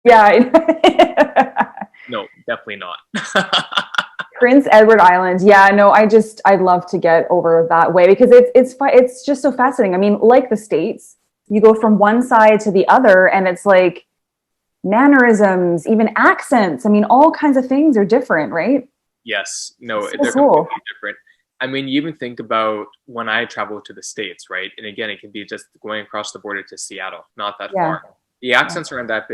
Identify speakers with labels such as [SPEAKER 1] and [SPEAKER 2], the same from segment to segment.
[SPEAKER 1] Yeah.
[SPEAKER 2] No, definitely not.
[SPEAKER 1] Prince Edward Island. Yeah, no, I'd love to get over that way because it's just so fascinating. I mean, like the States, you go from one side to the other and it's like mannerisms, even accents. I mean, all kinds of things are different, right?
[SPEAKER 2] Yes, no,
[SPEAKER 1] It's so
[SPEAKER 2] they're
[SPEAKER 1] cool.
[SPEAKER 2] completely different. I mean, you even think about when I travel to the States, right? And again, it can be just going across the border to Seattle, not that
[SPEAKER 1] Yeah.
[SPEAKER 2] far. The accents aren't that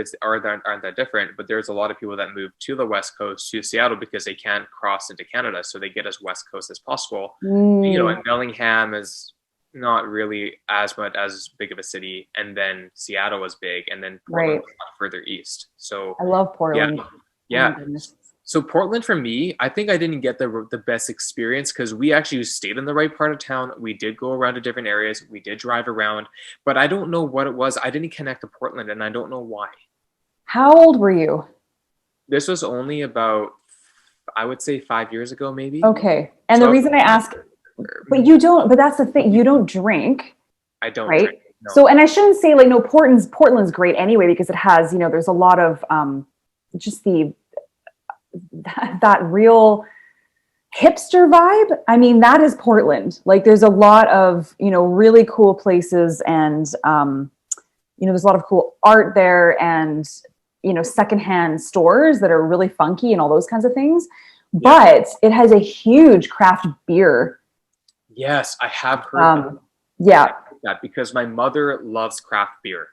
[SPEAKER 2] different, but there's a lot of people that move to the West Coast to Seattle because they can't cross into Canada, so they get as West Coast as possible.
[SPEAKER 1] Mm,
[SPEAKER 2] And Bellingham is not really as much as big of a city, and then Seattle was big, and then Portland
[SPEAKER 1] right.
[SPEAKER 2] was further east. So
[SPEAKER 1] I love
[SPEAKER 2] yeah,
[SPEAKER 1] Portland. Oh my
[SPEAKER 2] yeah.
[SPEAKER 1] goodness.
[SPEAKER 2] So Portland for me, I think I didn't get the best experience because we actually stayed in the right part of town. We did go around to different areas. We did drive around, but I don't know what it was. I didn't connect to Portland, and I don't know why.
[SPEAKER 1] How old were you?
[SPEAKER 2] This was only about, I would say, 5 years ago, maybe.
[SPEAKER 1] Okay. And the
[SPEAKER 2] So
[SPEAKER 1] reason I ask, but that's the thing, you don't drink,
[SPEAKER 2] I don't drink.
[SPEAKER 1] right?
[SPEAKER 2] No.
[SPEAKER 1] So, and I shouldn't say like, no, Portland's great anyway, because it has, there's a lot of, just that real hipster vibe. I mean, that is Portland. Like there's a lot of, really cool places and, there's a lot of cool art there and, secondhand stores that are really funky and all those kinds of things.
[SPEAKER 2] Yeah.
[SPEAKER 1] But it has a huge craft beer.
[SPEAKER 2] Yes, I have heard that.
[SPEAKER 1] Yeah.
[SPEAKER 2] That because my mother loves craft beer.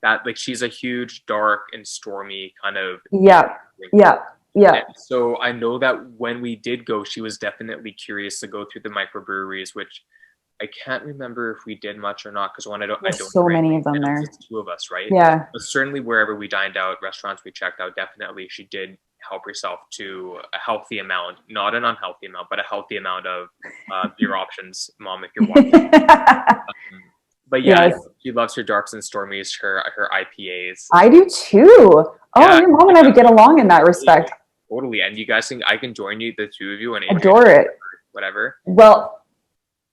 [SPEAKER 2] That like she's a huge, dark and stormy kind of
[SPEAKER 1] Yeah.
[SPEAKER 2] drinker.
[SPEAKER 1] Yeah. Yeah.
[SPEAKER 2] And so I know that when we did go, she was definitely curious to go through the microbreweries, which I can't remember if we did much or not because one, I
[SPEAKER 1] There's
[SPEAKER 2] don't
[SPEAKER 1] so
[SPEAKER 2] drink,
[SPEAKER 1] many of them
[SPEAKER 2] and it was
[SPEAKER 1] there.
[SPEAKER 2] just two of us, right?
[SPEAKER 1] Yeah.
[SPEAKER 2] But certainly wherever we dined out, restaurants we checked out, definitely she did help herself to a healthy amount, not an unhealthy amount, but a healthy amount of beer options, mom, if you're watching. But yeah,
[SPEAKER 1] Yes.
[SPEAKER 2] she loves her darks and stormies, her IPAs.
[SPEAKER 1] I do too. Oh,
[SPEAKER 2] Yeah,
[SPEAKER 1] your mom and I would get along in that respect.
[SPEAKER 2] totally. And you guys think I can join you, the two of you, and Adrian,
[SPEAKER 1] Adore it.
[SPEAKER 2] whatever.
[SPEAKER 1] Well,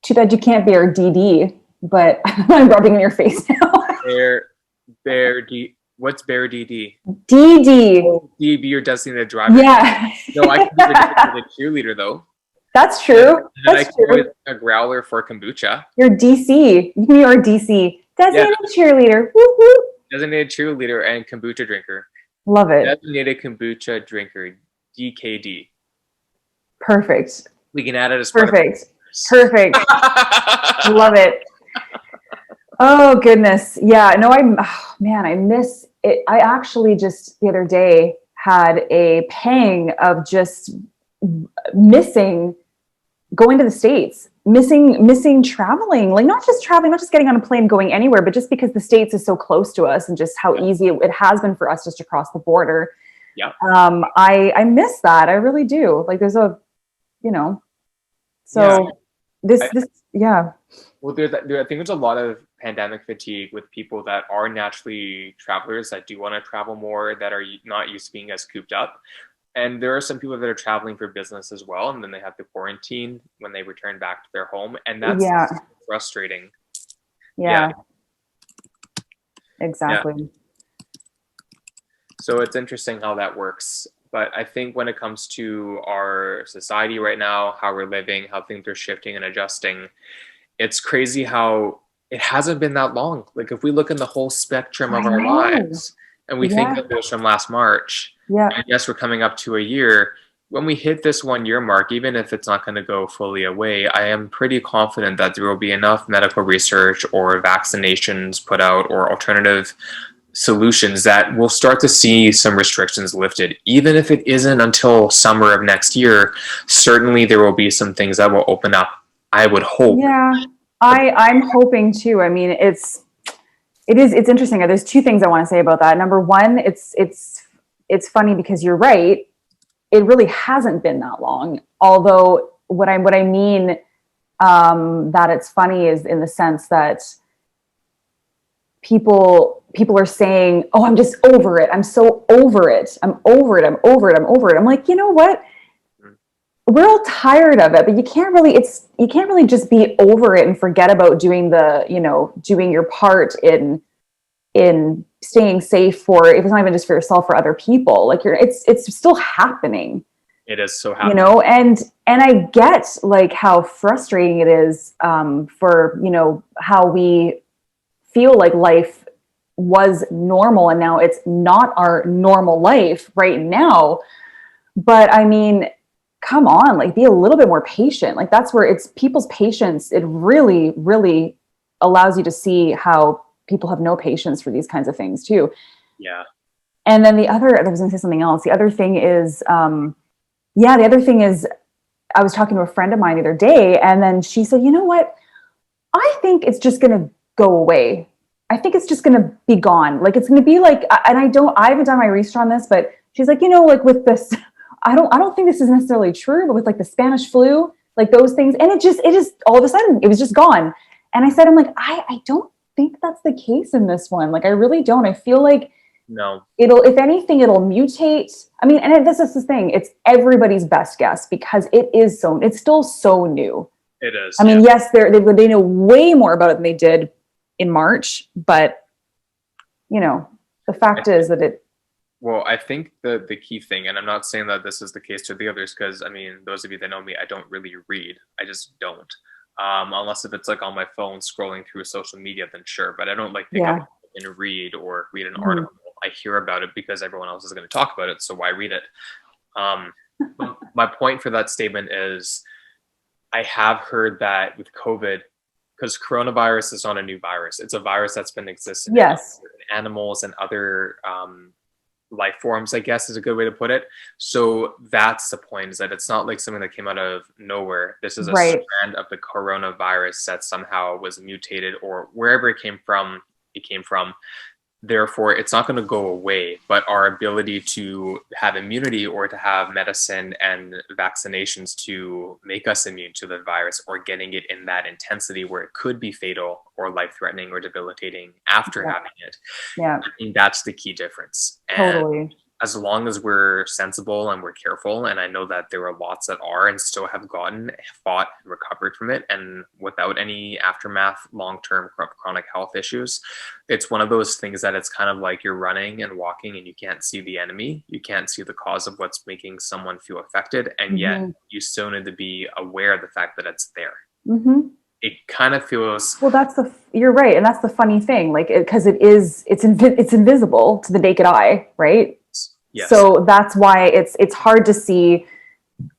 [SPEAKER 1] too bad you can't be our DD, but I'm rubbing in your face now.
[SPEAKER 2] Bear D. What's Bear DD?
[SPEAKER 1] DD.
[SPEAKER 2] Oh, DB, your designated driver.
[SPEAKER 1] Yeah.
[SPEAKER 2] No, I can be the cheerleader though.
[SPEAKER 1] That's true.
[SPEAKER 2] And then I
[SPEAKER 1] That's
[SPEAKER 2] can go
[SPEAKER 1] true.
[SPEAKER 2] with a growler for kombucha.
[SPEAKER 1] You're DC. You can be our DC.
[SPEAKER 2] Yeah,
[SPEAKER 1] Designated cheerleader. Woo woo.
[SPEAKER 2] designated cheerleader and kombucha drinker.
[SPEAKER 1] Love it.
[SPEAKER 2] Designated kombucha drinker, DKD.
[SPEAKER 1] Perfect.
[SPEAKER 2] We can add it as
[SPEAKER 1] Perfect. Perfect. Love it. Oh goodness. Yeah, no, I miss it. I actually just the other day had a pang of just missing going to the States, missing traveling, like not just traveling, not just getting on a plane, going anywhere, but just because the States is so close to us and just how easy it has been for us just to cross the border.
[SPEAKER 2] Yeah.
[SPEAKER 1] I miss that. I really do. Like there's so this, yeah.
[SPEAKER 2] Well, I think there's a lot of pandemic fatigue with people that are naturally travelers that do want to travel more, that are not used to being as cooped up. And there are some people that are traveling for business as well, and then they have to quarantine when they return back to their home, and that's frustrating.
[SPEAKER 1] Yeah. Exactly.
[SPEAKER 2] Yeah. So it's interesting how that works. But I think when it comes to our society right now, how we're living, how things are shifting and adjusting, it's crazy how it hasn't been that long. Like if we look in the whole spectrum of our lives and we think of this from last March, I guess we're coming up to a year. When we hit this 1 year mark, even if it's not going to go fully away, I am pretty confident that there will be enough medical research or vaccinations put out or alternative solutions that we'll start to see some restrictions lifted. Even if it isn't until summer of next year, certainly there will be some things that will open up, I would hope.
[SPEAKER 1] Yeah, I'm hoping too. I mean, it's interesting. There's two things I want to say about that. Number one, it's funny because you're right. It really hasn't been that long. Although what I mean that it's funny is in the sense that people are saying, "Oh, I'm just over it. I'm so over it. I'm over it. I'm over it. I'm over it." I'm like, you know what? We're all tired of it, but you can't really just be over it and forget about doing your part in staying safe for, if it's not even just for yourself, for other people, like it's still happening.
[SPEAKER 2] It is so
[SPEAKER 1] You
[SPEAKER 2] happening.
[SPEAKER 1] know, and I get like how frustrating it is, for, you know, how we feel like life was normal and now it's not our normal life right now. But I mean, come on, like be a little bit more patient. Like that's where it's people's patience. It really, really allows you to see how people have no patience for these kinds of things too.
[SPEAKER 2] Yeah.
[SPEAKER 1] And then I was going to say something else. The other thing is, yeah, the other thing is, I was talking to a friend of mine the other day, and then she said, you know what? I think it's just going to go away. I think it's just going to be gone. Like it's going to be like, and I haven't done my research on this, but she's like, you know, like with this, I don't think this is necessarily true, but with like the Spanish flu, like those things, and it just all of a sudden it was just gone. And I said, I'm like, I don't think that's the case in this one. Like I really don't. I feel like
[SPEAKER 2] No,
[SPEAKER 1] it'll, if anything, it'll mutate. I mean, and this is the thing, it's everybody's best guess because it's still so new.
[SPEAKER 2] it is.
[SPEAKER 1] I mean,
[SPEAKER 2] Yeah.
[SPEAKER 1] yes, they know way more about it than they did in March, but you know, the fact is that it.
[SPEAKER 2] Well, I think the key thing, and I'm not saying that this is the case to the others, because I mean, those of you that know me, I don't really read. I just don't. Unless if it's like on my phone scrolling through social media, then sure. But I don't like pick up
[SPEAKER 1] Yeah.
[SPEAKER 2] and read or read an
[SPEAKER 1] Mhm.
[SPEAKER 2] article. I hear about it because everyone else is going to talk about it, so why read it? But my point for that statement is I have heard that with COVID, because coronavirus is not a new virus. It's a virus that's been existing in
[SPEAKER 1] Yes.
[SPEAKER 2] animals and other life forms, I guess is a good way to put it. So that's the point, is that it's not like something that came out of nowhere. This is a
[SPEAKER 1] Right.
[SPEAKER 2] strand of the coronavirus that somehow was mutated, or wherever it came from, it came from. Therefore, it's not going to go away, but our ability to have immunity or to have medicine and vaccinations to make us immune to the virus, or getting it in that intensity where it could be fatal or life threatening or debilitating after
[SPEAKER 1] Yeah.
[SPEAKER 2] having it.
[SPEAKER 1] Yeah.
[SPEAKER 2] I think that's the key difference. And
[SPEAKER 1] Totally.
[SPEAKER 2] as long as we're sensible and we're careful, and I know that there are lots that are and still have fought, and recovered from it, and without any aftermath, long-term chronic health issues, it's one of those things that it's kind of like you're running and walking and you can't see the enemy, you can't see the cause of what's making someone feel affected, and yet
[SPEAKER 1] Hmm.
[SPEAKER 2] you still need to be aware of the fact that it's there.
[SPEAKER 1] Hmm.
[SPEAKER 2] It kind of feels,
[SPEAKER 1] Well, you're right, and that's the funny thing, like because it's invisible to the naked eye, right?
[SPEAKER 2] yes,
[SPEAKER 1] So that's why it's hard to see.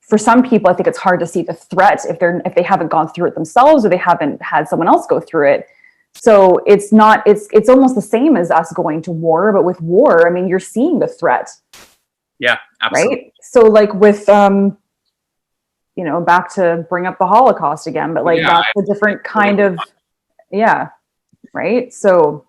[SPEAKER 1] For some people, I think it's hard to see the threat if they haven't gone through it themselves or they haven't had someone else go through it. So it's almost the same as us going to war, but with war, I mean, you're seeing the threat,
[SPEAKER 2] yeah, absolutely.
[SPEAKER 1] right? So like with you know, back to bring up the Holocaust again, but like
[SPEAKER 2] Yeah,
[SPEAKER 1] that's a different kind of, yeah, right? So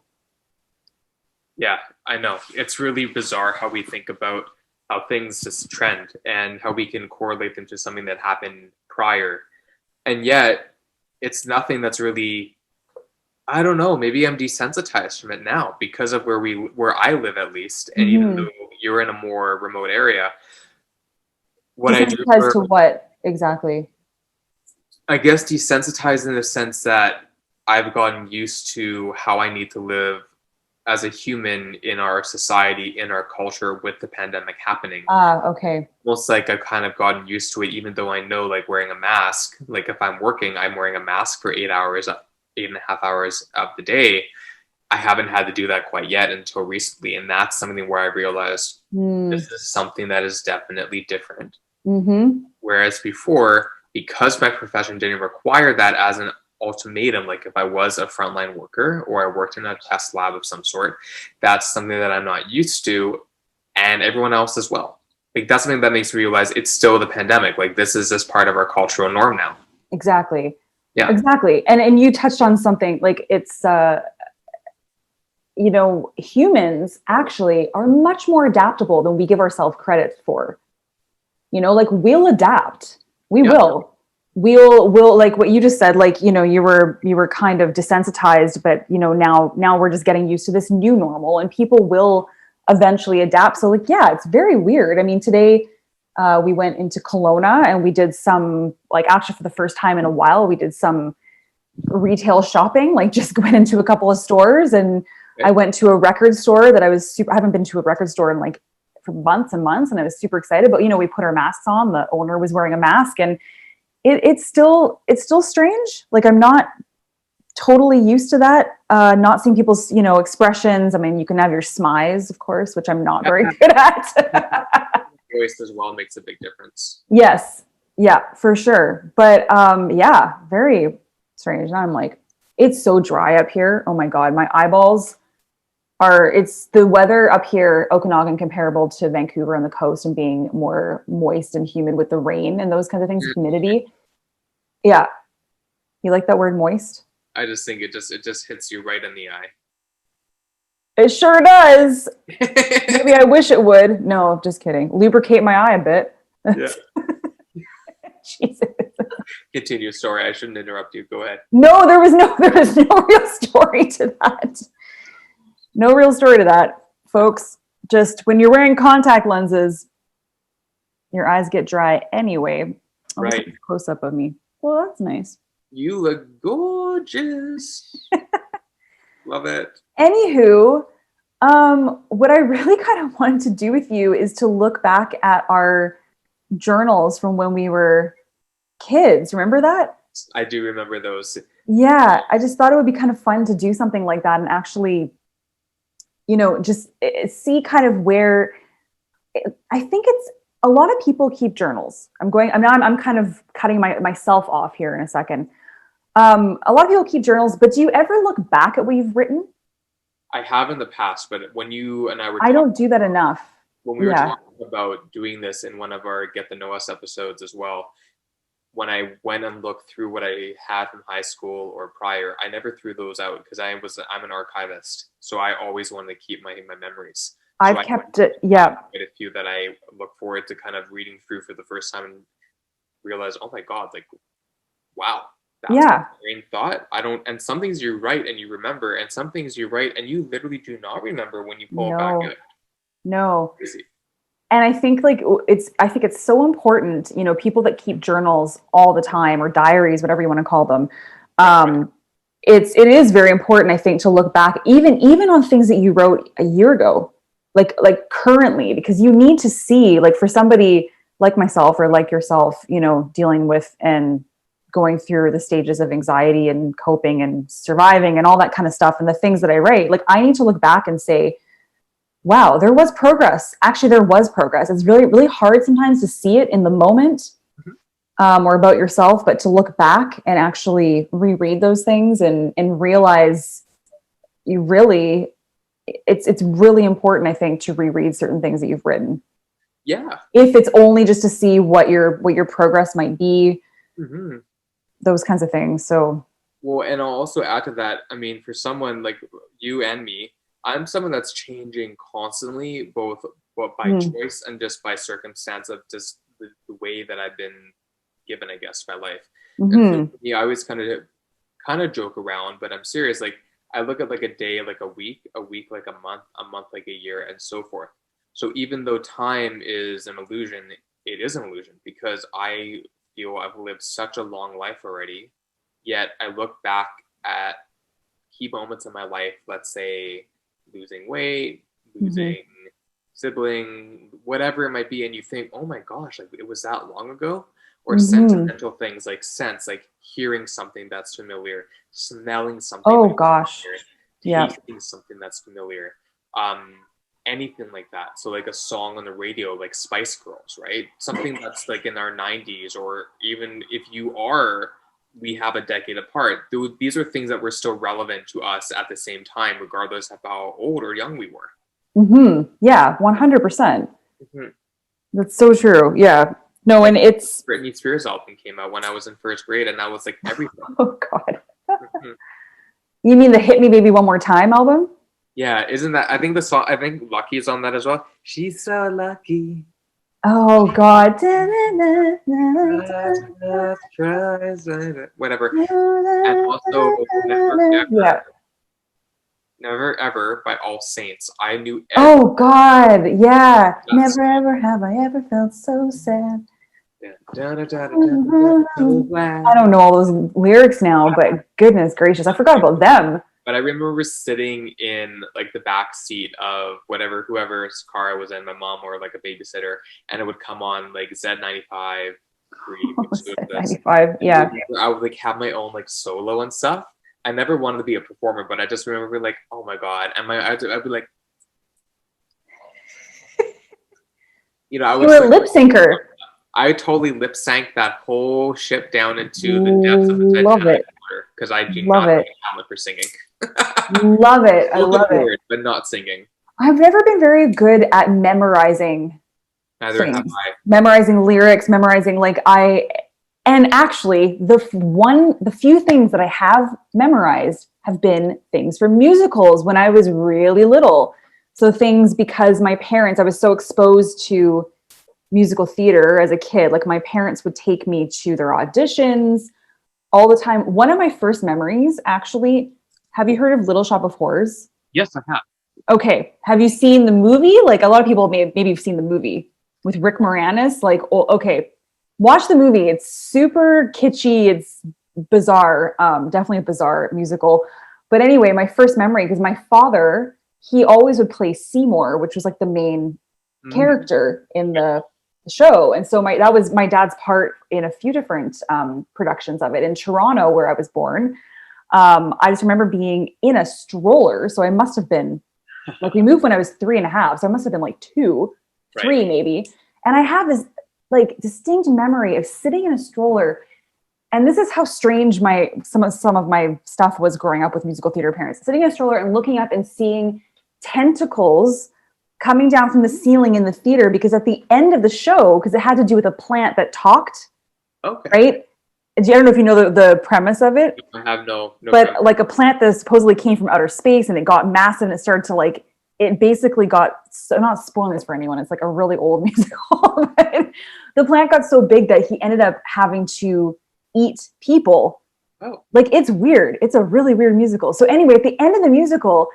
[SPEAKER 2] yeah, I know. It's really bizarre how we think about how things just trend and how we can correlate them to something that happened prior. And yet, it's nothing that's really, I don't know, maybe I'm desensitized from it now because of where I live, at least. And even
[SPEAKER 1] mhm.
[SPEAKER 2] though you're in a more remote area, what I do
[SPEAKER 1] Desensitized
[SPEAKER 2] learn,
[SPEAKER 1] to what exactly?
[SPEAKER 2] I guess desensitized in the sense that I've gotten used to how I need to live as a human in our society, in our culture, with the pandemic happening.
[SPEAKER 1] Ah, okay.
[SPEAKER 2] Almost like I've kind of gotten used to it, even though I know, like, wearing a mask, like if I'm working, I'm wearing a mask for 8 hours, 8.5 hours of the day. I haven't had to do that quite yet until recently. And that's something where I realized
[SPEAKER 1] Mm.
[SPEAKER 2] this is something that is definitely different.
[SPEAKER 1] Mm-hmm.
[SPEAKER 2] Whereas before, because my profession didn't require that as an ultimatum, like if I was a frontline worker or I worked in a test lab of some sort, that's something that I'm not used to, and everyone else as well. Like that's something that makes me realize it's still the pandemic. Like this is just part of our cultural norm now.
[SPEAKER 1] Exactly.
[SPEAKER 2] Yeah.
[SPEAKER 1] Exactly. And you touched on something like it's you know, humans actually are much more adaptable than we give ourselves credit for. You know, like we'll adapt. We
[SPEAKER 2] Yeah.
[SPEAKER 1] will. We'll like what you just said, like, you know, you were kind of desensitized, but you know, now we're just getting used to this new normal and people will eventually adapt. So like, yeah, it's very weird. I mean, today we went into Kelowna and we did some, like actually for the first time in a while, we did some retail shopping, like just went into a couple of stores and I went to a record store that I haven't been to a record store in like for months and months, and I was super excited. But we put our masks on. The owner was wearing a mask, and it's still strange. Like I'm not totally used to that. Not seeing people's expressions. I mean, you can have your smiles, of course, which I'm not very good at.
[SPEAKER 2] Voice as well makes a big difference.
[SPEAKER 1] Yes, yeah, for sure. But yeah, very strange. And I'm like, it's so dry up here. Oh my god, my eyeballs it's the weather up here, Okanagan, comparable to Vancouver on the coast, and being more moist and humid with the rain and those kinds of things, humidity. Yeah. You like that word, moist?
[SPEAKER 2] I just think it just hits you right in the eye.
[SPEAKER 1] It sure does. Maybe I wish it would. No, just kidding. Lubricate my eye a bit.
[SPEAKER 2] Yeah.
[SPEAKER 1] Jesus.
[SPEAKER 2] Continue. Sorry, I shouldn't interrupt you. Go ahead.
[SPEAKER 1] No, there was no real story to that. No real story to that, folks. Just when you're wearing contact lenses, your eyes get dry anyway.
[SPEAKER 2] Right.
[SPEAKER 1] Close up of me. Well, that's nice.
[SPEAKER 2] You look gorgeous. Love it.
[SPEAKER 1] Anywho, what I really kind of wanted to do with you is to look back at our journals from when we were kids. Remember that?
[SPEAKER 2] I do remember those.
[SPEAKER 1] Yeah, I just thought it would be kind of fun to do something like that and actually, just see kind of where I think it's a lot of people keep journals. I'm kind of cutting myself off here in a second. A lot of people keep journals, but do you ever look back at what you've written?
[SPEAKER 2] I have in the past, but when you and I were
[SPEAKER 1] I don't do that enough.
[SPEAKER 2] When we were talking about doing this in one of our Get to Know Us episodes as well, when I went and looked through what I had from high school or prior, I never threw those out because I'm an archivist. So I always wanted to keep my memories.
[SPEAKER 1] I've kept it, yeah.
[SPEAKER 2] Quite a few that I look forward to kind of reading through for the first time and realize, oh my God, like, wow. That's my brain thought. And some things you write and you remember, and some things you write and you literally do not remember when you pull it back out.
[SPEAKER 1] No. Crazy. And I think it's so important, people that keep journals all the time, or diaries, whatever you want to call them. It is very important, I think, to look back even on things that you wrote a year ago, like currently, because you need to see, like, for somebody like myself or like yourself, dealing with and going through the stages of anxiety and coping and surviving and all that kind of stuff, and the things that I write, like, I need to look back and say, wow, there was progress. Actually, there was progress. It's really, really hard sometimes to see it in the moment, or about yourself, but to look back and actually reread those things and realize it's really important, I think, to reread certain things that you've written.
[SPEAKER 2] Yeah.
[SPEAKER 1] If it's only just to see what your progress might be, those kinds of things. So.
[SPEAKER 2] Well, and I'll also add to that, I mean, for someone like you and me, I'm someone that's changing constantly, both by choice and just by circumstance of just the way that I've been given, I guess, my life. And so for me, I always kind of joke around, but I'm serious. Like, I look at like a day, like a week like a month like a year, and so forth. So even though time is an illusion, it is an illusion, because I feel I've lived such a long life already. Yet I look back at key moments in my life, let's say losing weight, losing sibling, whatever it might be, and you think, oh my gosh, like, it was that long ago. Or sentimental things, like sense, like hearing something that's familiar, smelling something.
[SPEAKER 1] Oh gosh,
[SPEAKER 2] familiar, tasting something that's familiar, anything like that. So like a song on the radio, like Spice Girls, right? Something that's like in our 90s, or even if we have a decade apart. These are things that were still relevant to us at the same time, regardless of how old or young we were.
[SPEAKER 1] Yeah, 100%. That's so true. Yeah. No, and it's
[SPEAKER 2] Britney Spears album came out when I was in first grade, and that was like everything.
[SPEAKER 1] Oh God. You mean the "Hit Me Baby One More Time" album?
[SPEAKER 2] Yeah, isn't that? I think the song. I think Lucky is on that as well. She's so lucky.
[SPEAKER 1] Oh God.
[SPEAKER 2] Whatever. And also Never Ever by All Saints. I knew.
[SPEAKER 1] Oh God, yeah. Never ever have I ever felt so sad. I don't know all those lyrics now, but goodness gracious, I forgot about them.
[SPEAKER 2] But I remember sitting in like the back seat of whoever's car I was in, my mom or like a babysitter, and it would come on like Z95 Free, which was this.
[SPEAKER 1] 95.
[SPEAKER 2] And I
[SPEAKER 1] Yeah.
[SPEAKER 2] remember I would like have my own like solo and stuff. I never wanted to be a performer, but I just remember like, oh my god, and I'd be like, I
[SPEAKER 1] You
[SPEAKER 2] was
[SPEAKER 1] were a
[SPEAKER 2] like,
[SPEAKER 1] lip syncer.
[SPEAKER 2] I totally lip sank that whole ship down into the depths of the
[SPEAKER 1] Love
[SPEAKER 2] Titanic
[SPEAKER 1] it.
[SPEAKER 2] water because I do
[SPEAKER 1] Love
[SPEAKER 2] not have
[SPEAKER 1] it.
[SPEAKER 2] a talent for singing.
[SPEAKER 1] Love it. I love
[SPEAKER 2] Spoken
[SPEAKER 1] it.
[SPEAKER 2] word, but not singing.
[SPEAKER 1] I've never been very good at memorizing
[SPEAKER 2] Neither have
[SPEAKER 1] things,
[SPEAKER 2] I.
[SPEAKER 1] memorizing lyrics, memorizing and actually the few things that I have memorized have been things from musicals when I was really little. So things because my parents, I was so exposed to musical theater as a kid. Like my parents would take me to their auditions all the time. One of my first memories, actually, have you heard of Little Shop of Horrors?
[SPEAKER 2] Yes, I have.
[SPEAKER 1] Okay. Have you seen the movie? Like a lot of people maybe you've seen the movie with Rick Moranis. Like, oh, okay, watch the movie. It's super kitschy. It's bizarre. Definitely a bizarre musical. But anyway, my first memory, because my father, he always would play Seymour, which was like the main
[SPEAKER 2] Mm.
[SPEAKER 1] character in the show. And so that was my dad's part in a few different productions of it. In Toronto, where I was born, I just remember being in a stroller. So I must have been like, we moved when I was 3.5. So I must have been like two,
[SPEAKER 2] Right.
[SPEAKER 1] three maybe. And I have this like distinct memory of sitting in a stroller. And this is how strange some of my stuff was growing up with musical theater parents. Sitting in a stroller and looking up and seeing tentacles coming down from the ceiling in the theater, because at the end of the show, because it had to do with a plant that talked,
[SPEAKER 2] Okay.
[SPEAKER 1] right? I don't know if you know the premise of it,
[SPEAKER 2] I have no
[SPEAKER 1] but
[SPEAKER 2] problem.
[SPEAKER 1] like a plant that supposedly came from outer space and it got massive and it started to like, it basically got, so I'm not spoiling this for anyone, it's like a really old musical, but the plant got so big that he ended up having to eat people.
[SPEAKER 2] Oh.
[SPEAKER 1] Like, it's weird. It's a really weird musical. So anyway, at the end of the musical,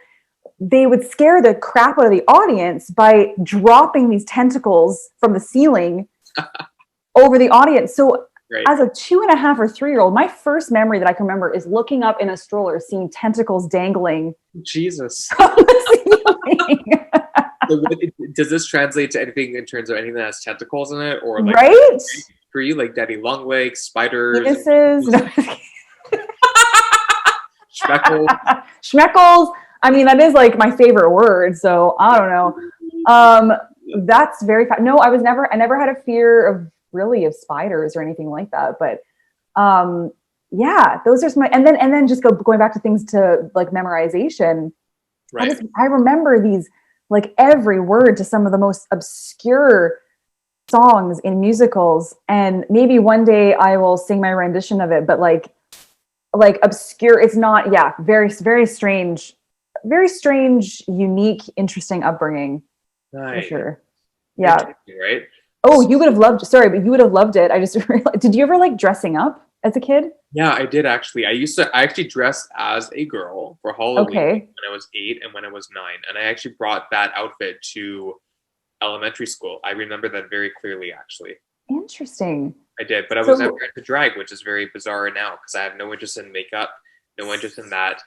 [SPEAKER 1] they would scare the crap out of the audience by dropping these tentacles from the ceiling over the audience. So
[SPEAKER 2] Right.
[SPEAKER 1] as a 2.5 or 3-year-old, my first memory that I can remember is looking up in a stroller, seeing tentacles dangling
[SPEAKER 2] Jesus.
[SPEAKER 1] from the ceiling.
[SPEAKER 2] So does this translate to anything in terms of anything that has tentacles in it, or like
[SPEAKER 1] Right?
[SPEAKER 2] for you, like daddy long legs, spiders,
[SPEAKER 1] Penises.
[SPEAKER 2] speckles?
[SPEAKER 1] Schmeckles. I mean, that is like my favorite word. So I don't know. That's very no, I never had a fear of spiders or anything like that. But yeah, those are and then just going back to things to like memorization.
[SPEAKER 2] Right.
[SPEAKER 1] I remember these, like every word to some of the most obscure songs in musicals. And maybe one day I will sing my rendition of it, but like obscure, it's not, yeah, very, very strange, unique, interesting upbringing. For
[SPEAKER 2] Nice.
[SPEAKER 1] sure. Yeah.
[SPEAKER 2] Right.
[SPEAKER 1] Oh, you would have loved, sorry, but you would have loved it. I just realized, did you ever like dressing up as a kid?
[SPEAKER 2] Yeah, I did actually. I actually dressed as a girl for Halloween
[SPEAKER 1] Okay.
[SPEAKER 2] when I was 8 and when I was 9. And I actually brought that outfit to elementary school. I remember that very clearly, actually.
[SPEAKER 1] Interesting.
[SPEAKER 2] I did, but I was never into drag, which is very bizarre now because I have no interest in makeup, no interest in that.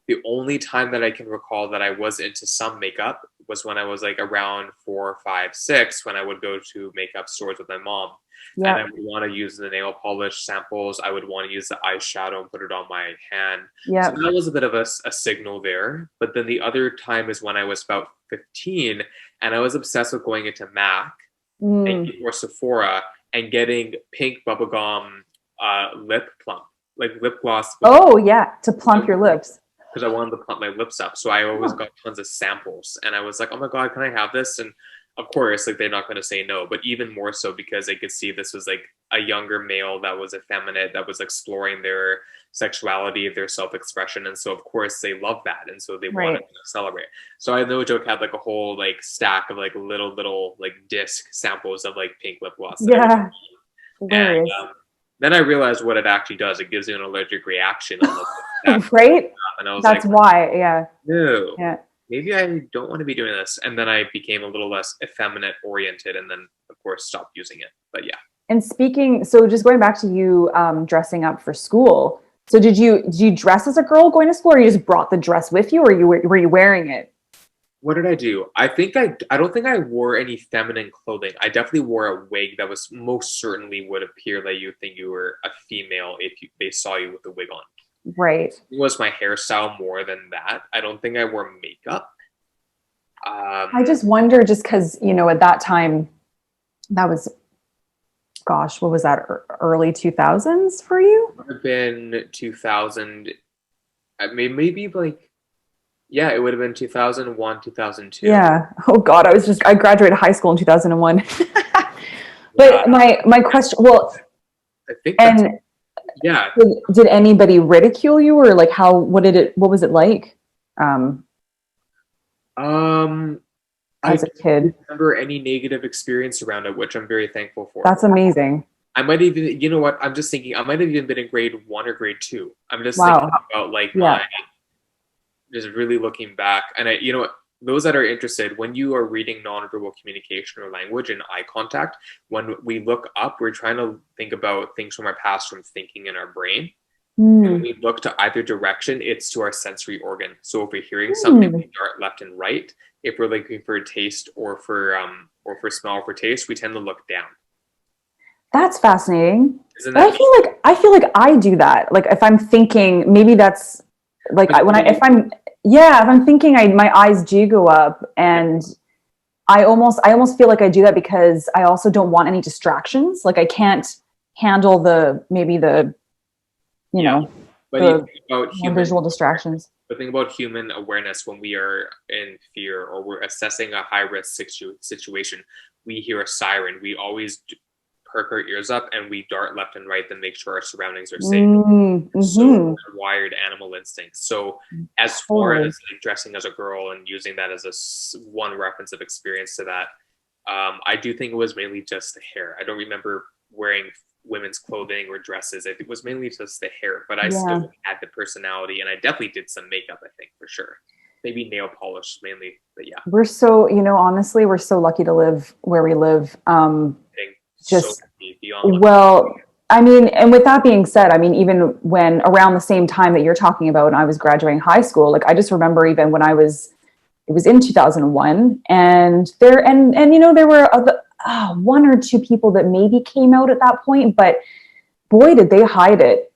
[SPEAKER 2] The only time that I can recall that I was into some makeup was when I was like around 4, 5, 6, when I would go to makeup stores with my mom. And I
[SPEAKER 1] Yeah.
[SPEAKER 2] would want to use the nail polish samples. I would want to use the eyeshadow and put it on my hand. So
[SPEAKER 1] Yeah.
[SPEAKER 2] that was a bit of a signal there. But then the other time is when I was about 15 and I was obsessed with going into MAC or Sephora and getting pink bubblegum lip plump, like lip gloss.
[SPEAKER 1] Oh yeah, to plump your lips.
[SPEAKER 2] Because I wanted to plump my lips up. So I always
[SPEAKER 1] Oh.
[SPEAKER 2] got tons of samples. And I was like, oh my God, can I have this? And of course, like they're not going to say no, but even more so because they could see this was like a younger male that was effeminate, that was exploring their sexuality, their self-expression. And so of course they love that. And so they wanted to celebrate. So I no joke had like a whole like stack of like little like disc samples of like pink lip gloss.
[SPEAKER 1] Yeah.
[SPEAKER 2] And
[SPEAKER 1] Hilarious.
[SPEAKER 2] then I realized what it actually does. It gives you an allergic reaction on the
[SPEAKER 1] Right?
[SPEAKER 2] and I was
[SPEAKER 1] That's
[SPEAKER 2] like,
[SPEAKER 1] why, yeah.
[SPEAKER 2] no,
[SPEAKER 1] Yeah.
[SPEAKER 2] maybe I don't want to be doing this. And then I became a little less effeminate oriented and then, of course, stopped using it. But yeah.
[SPEAKER 1] And speaking, so just going back to you dressing up for school, So did you dress as a girl going to school, or you just brought the dress with you, or were you wearing it?
[SPEAKER 2] What did I do? I don't think I wore any feminine clothing. I definitely wore a wig that was most certainly would appear that you think you were a female if they saw you with a wig on.
[SPEAKER 1] Right.
[SPEAKER 2] It was my hairstyle more than that. I don't think I wore makeup.
[SPEAKER 1] I just wonder, just because, at that time, that was, gosh, what was that, early 2000s for you?
[SPEAKER 2] Would have been 2000, maybe like, yeah, it would have been 2001, 2002.
[SPEAKER 1] Yeah. Oh God, I graduated high school in 2001.
[SPEAKER 2] Yeah,
[SPEAKER 1] But my question, well,
[SPEAKER 2] I think that's,
[SPEAKER 1] and
[SPEAKER 2] yeah.
[SPEAKER 1] did anybody ridicule you, or like what was it like, um,
[SPEAKER 2] Um, I
[SPEAKER 1] as a kid?
[SPEAKER 2] don't remember any negative experience around it, which I'm very thankful for.
[SPEAKER 1] That's amazing.
[SPEAKER 2] I might even, you know what? I'm just thinking I might have even been in grade one or grade two. I'm just thinking
[SPEAKER 1] Wow.
[SPEAKER 2] about like
[SPEAKER 1] Yeah.
[SPEAKER 2] just really looking back. And you know what? Those that are interested, when you are reading nonverbal communication or language and eye contact, when we look up, we're trying to think about things from our past from thinking in our brain. And when
[SPEAKER 1] Hmm.
[SPEAKER 2] we look to either direction, it's to our sensory organ. So if we're hearing something,
[SPEAKER 1] Hmm.
[SPEAKER 2] we dart left and right. If we're looking for a taste or for smell or for taste, we tend to look down.
[SPEAKER 1] That's fascinating.
[SPEAKER 2] Isn't
[SPEAKER 1] But
[SPEAKER 2] that neat?
[SPEAKER 1] I feel like I do that. Like if I'm thinking, maybe that's like
[SPEAKER 2] But
[SPEAKER 1] if I'm, yeah, if I'm thinking, my eyes do go up,
[SPEAKER 2] yeah,
[SPEAKER 1] and I almost feel like I do that because I also don't want any distractions. Like I can't handle maybe the, you
[SPEAKER 2] yeah.
[SPEAKER 1] know,
[SPEAKER 2] But you
[SPEAKER 1] the
[SPEAKER 2] think about
[SPEAKER 1] more
[SPEAKER 2] human
[SPEAKER 1] visual distractions.
[SPEAKER 2] But think about human awareness when we are in fear or we're assessing a high risk situation. We hear a siren. We always perk our ears up and we dart left and right to make sure our surroundings are safe. So
[SPEAKER 1] Mm-hmm.
[SPEAKER 2] wired animal instincts. So as far
[SPEAKER 1] Totally.
[SPEAKER 2] as like dressing as a girl and using that as one reference of experience to that, I do think it was mainly just the hair. I don't remember wearing women's clothing or dresses. It was mainly just the hair, but I
[SPEAKER 1] Yeah.
[SPEAKER 2] still had the personality, and I definitely did some makeup. I think for sure, maybe nail polish mainly, but yeah,
[SPEAKER 1] We're so, honestly, we're so lucky to live where we live.
[SPEAKER 2] getting so
[SPEAKER 1] Just,
[SPEAKER 2] beyond lucky.
[SPEAKER 1] well, I mean, and with that being said, I mean, even when around the same time that you're talking about, and I was graduating high school, like I just remember even when it was in 2001, and there were one or two people that maybe came out at that point, but boy, did they hide it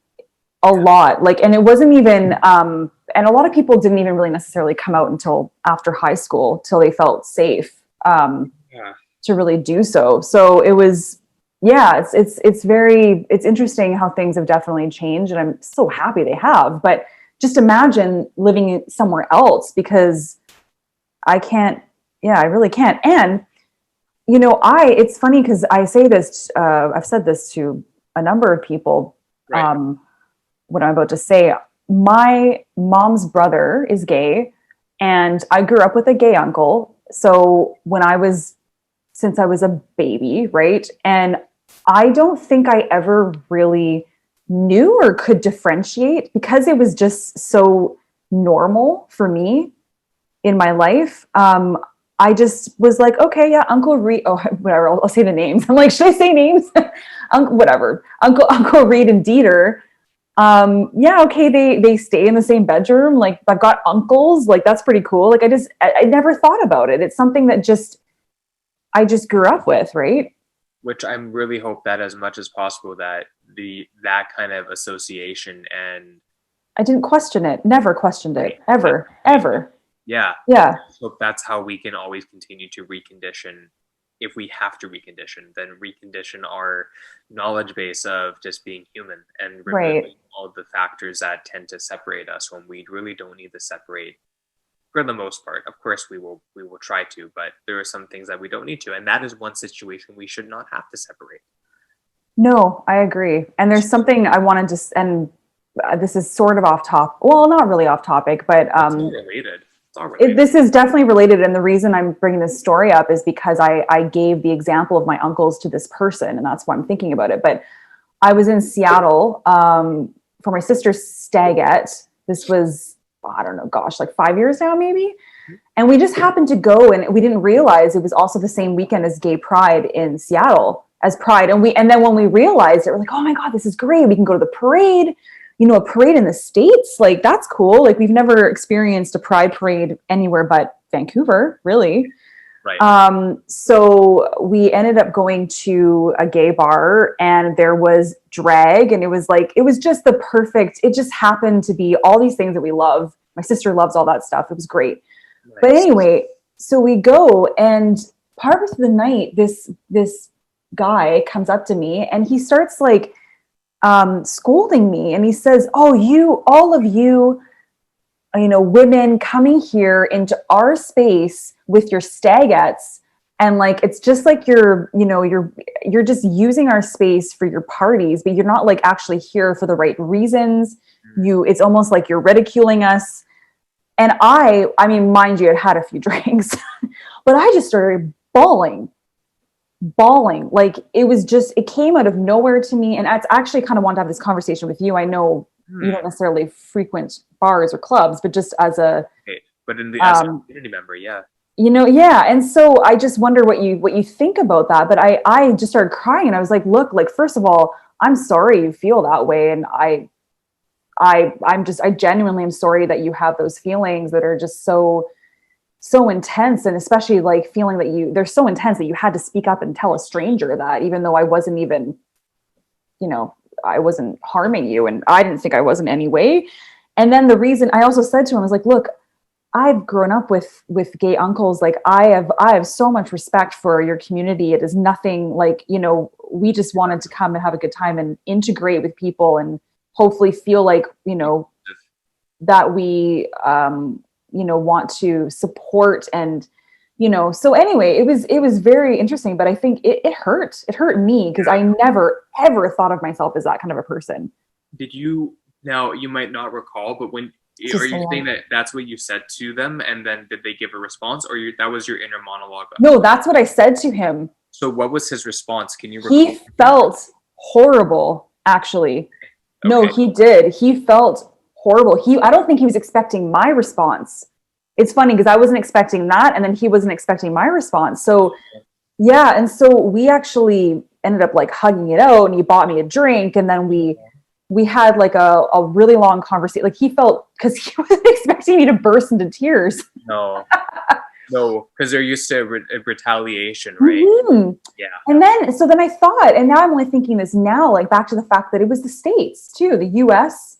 [SPEAKER 1] a lot. Like, and it wasn't even, and a lot of people didn't even really necessarily come out until after high school, till they felt safe,
[SPEAKER 2] Yeah,
[SPEAKER 1] to really do so. So it was, yeah, it's interesting how things have definitely changed, and I'm so happy they have. But just imagine living somewhere else, because I can't, yeah, I really can't. And it's funny because I've said this to a number of people.
[SPEAKER 2] right.
[SPEAKER 1] Um, what I'm about to say, my mom's brother is gay, and I grew up with a gay uncle. So since I was a baby, right? And I don't think I ever really knew or could differentiate, because it was just so normal for me in my life. I just was like, okay, yeah, Uncle Reed. Oh, whatever. I'll say the names. I'm like, should I say names? Whatever. Uncle Reed and Dieter. Yeah, okay. They stay in the same bedroom. Like I've got uncles. Like that's pretty cool. Like I never thought about it. It's something that I just grew up with, right?
[SPEAKER 2] Which I'm really hope that as much as possible that that kind of association and
[SPEAKER 1] I didn't question it. Never questioned
[SPEAKER 2] right,
[SPEAKER 1] it. Ever. Ever.
[SPEAKER 2] yeah,
[SPEAKER 1] Yeah.
[SPEAKER 2] so that's how we can always continue to recondition. If we have to recondition, then recondition our knowledge base of just being human and
[SPEAKER 1] Right.
[SPEAKER 2] removing all of the factors that tend to separate us when we really don't need to separate for the most part. Of course we will try to, but there are some things that we don't need to, and that is one situation we should not have to separate.
[SPEAKER 1] No, I agree. And there's something I wanted to, and this is sort of off top. Well, not really off topic, but
[SPEAKER 2] It's all related. It's all related.
[SPEAKER 1] this is definitely related. And the reason I'm bringing this story up is because I gave the example of my uncles to this person, and that's why I'm thinking about it. But I was in Seattle, for my sister's stagette. This was, I don't know, gosh, like 5 years now, maybe. And we just happened to go, and we didn't realize it was also the same weekend as Gay Pride in Seattle, as Pride. And then when we realized it, we're like, oh my God, this is great. We can go to the parade. a parade in the States, like that's cool. Like we've never experienced a pride parade anywhere but Vancouver, really.
[SPEAKER 2] Right.
[SPEAKER 1] So we ended up going to a gay bar and there was drag, and it was just the perfect, it just happened to be all these things that we love. My sister loves all that stuff. It was great. But
[SPEAKER 2] Nice.
[SPEAKER 1] anyway, so we go, and part of the night, this guy comes up to me and he starts like scolding me, and he says, "Oh, all of you, women coming here into our space with your stagettes, and like it's just like you're just using our space for your parties, but you're not like actually here for the right reasons. It's almost like you're ridiculing us." And I mean, mind you, I'd had a few drinks, but I just started bawling. Like it came out of nowhere to me. And I actually kind of want to have this conversation with you. I know you don't necessarily frequent bars or clubs, but just as a,
[SPEAKER 2] Okay. But as a community member, yeah.
[SPEAKER 1] Yeah. And so I just wonder what you think about that. But I just started crying, and I was like, look, like, first of all, I'm sorry you feel that way. And I genuinely am sorry that you have those feelings that are just so intense, and especially like feeling that they're so intense that you had to speak up and tell a stranger that, even though I wasn't even, I wasn't harming you, and I didn't think I was in any way. And then the reason I also said to him, I was like, look, I've grown up with gay uncles. Like I have so much respect for your community. It is nothing like, we just wanted to come and have a good time and integrate with people and hopefully feel like, that we, want to support. And, so anyway, it was very interesting, but I think it hurt me, because I never, ever thought of myself as that kind of a person.
[SPEAKER 2] Did you, now you might not recall, but are
[SPEAKER 1] Just a
[SPEAKER 2] you saying
[SPEAKER 1] lot.
[SPEAKER 2] that that's what you said to them, and then did they give a response, or that was your inner monologue?
[SPEAKER 1] No, that's what I said to him.
[SPEAKER 2] So what was his response? Can you recall?
[SPEAKER 1] He felt horrible, actually. No,
[SPEAKER 2] Okay.
[SPEAKER 1] he did. He felt horrible. I don't think he was expecting my response. It's funny because I wasn't expecting that, and then he wasn't expecting my response. So, yeah, and so we actually ended up like hugging it out, and he bought me a drink, and then we had like a really long conversation. Like he felt, because he wasn't expecting me to burst into tears.
[SPEAKER 2] No, no, because they're used to retaliation, right?
[SPEAKER 1] Mhm.
[SPEAKER 2] Yeah.
[SPEAKER 1] And then I thought, and now I'm only thinking this now, like back to the fact that it was the States too, the US.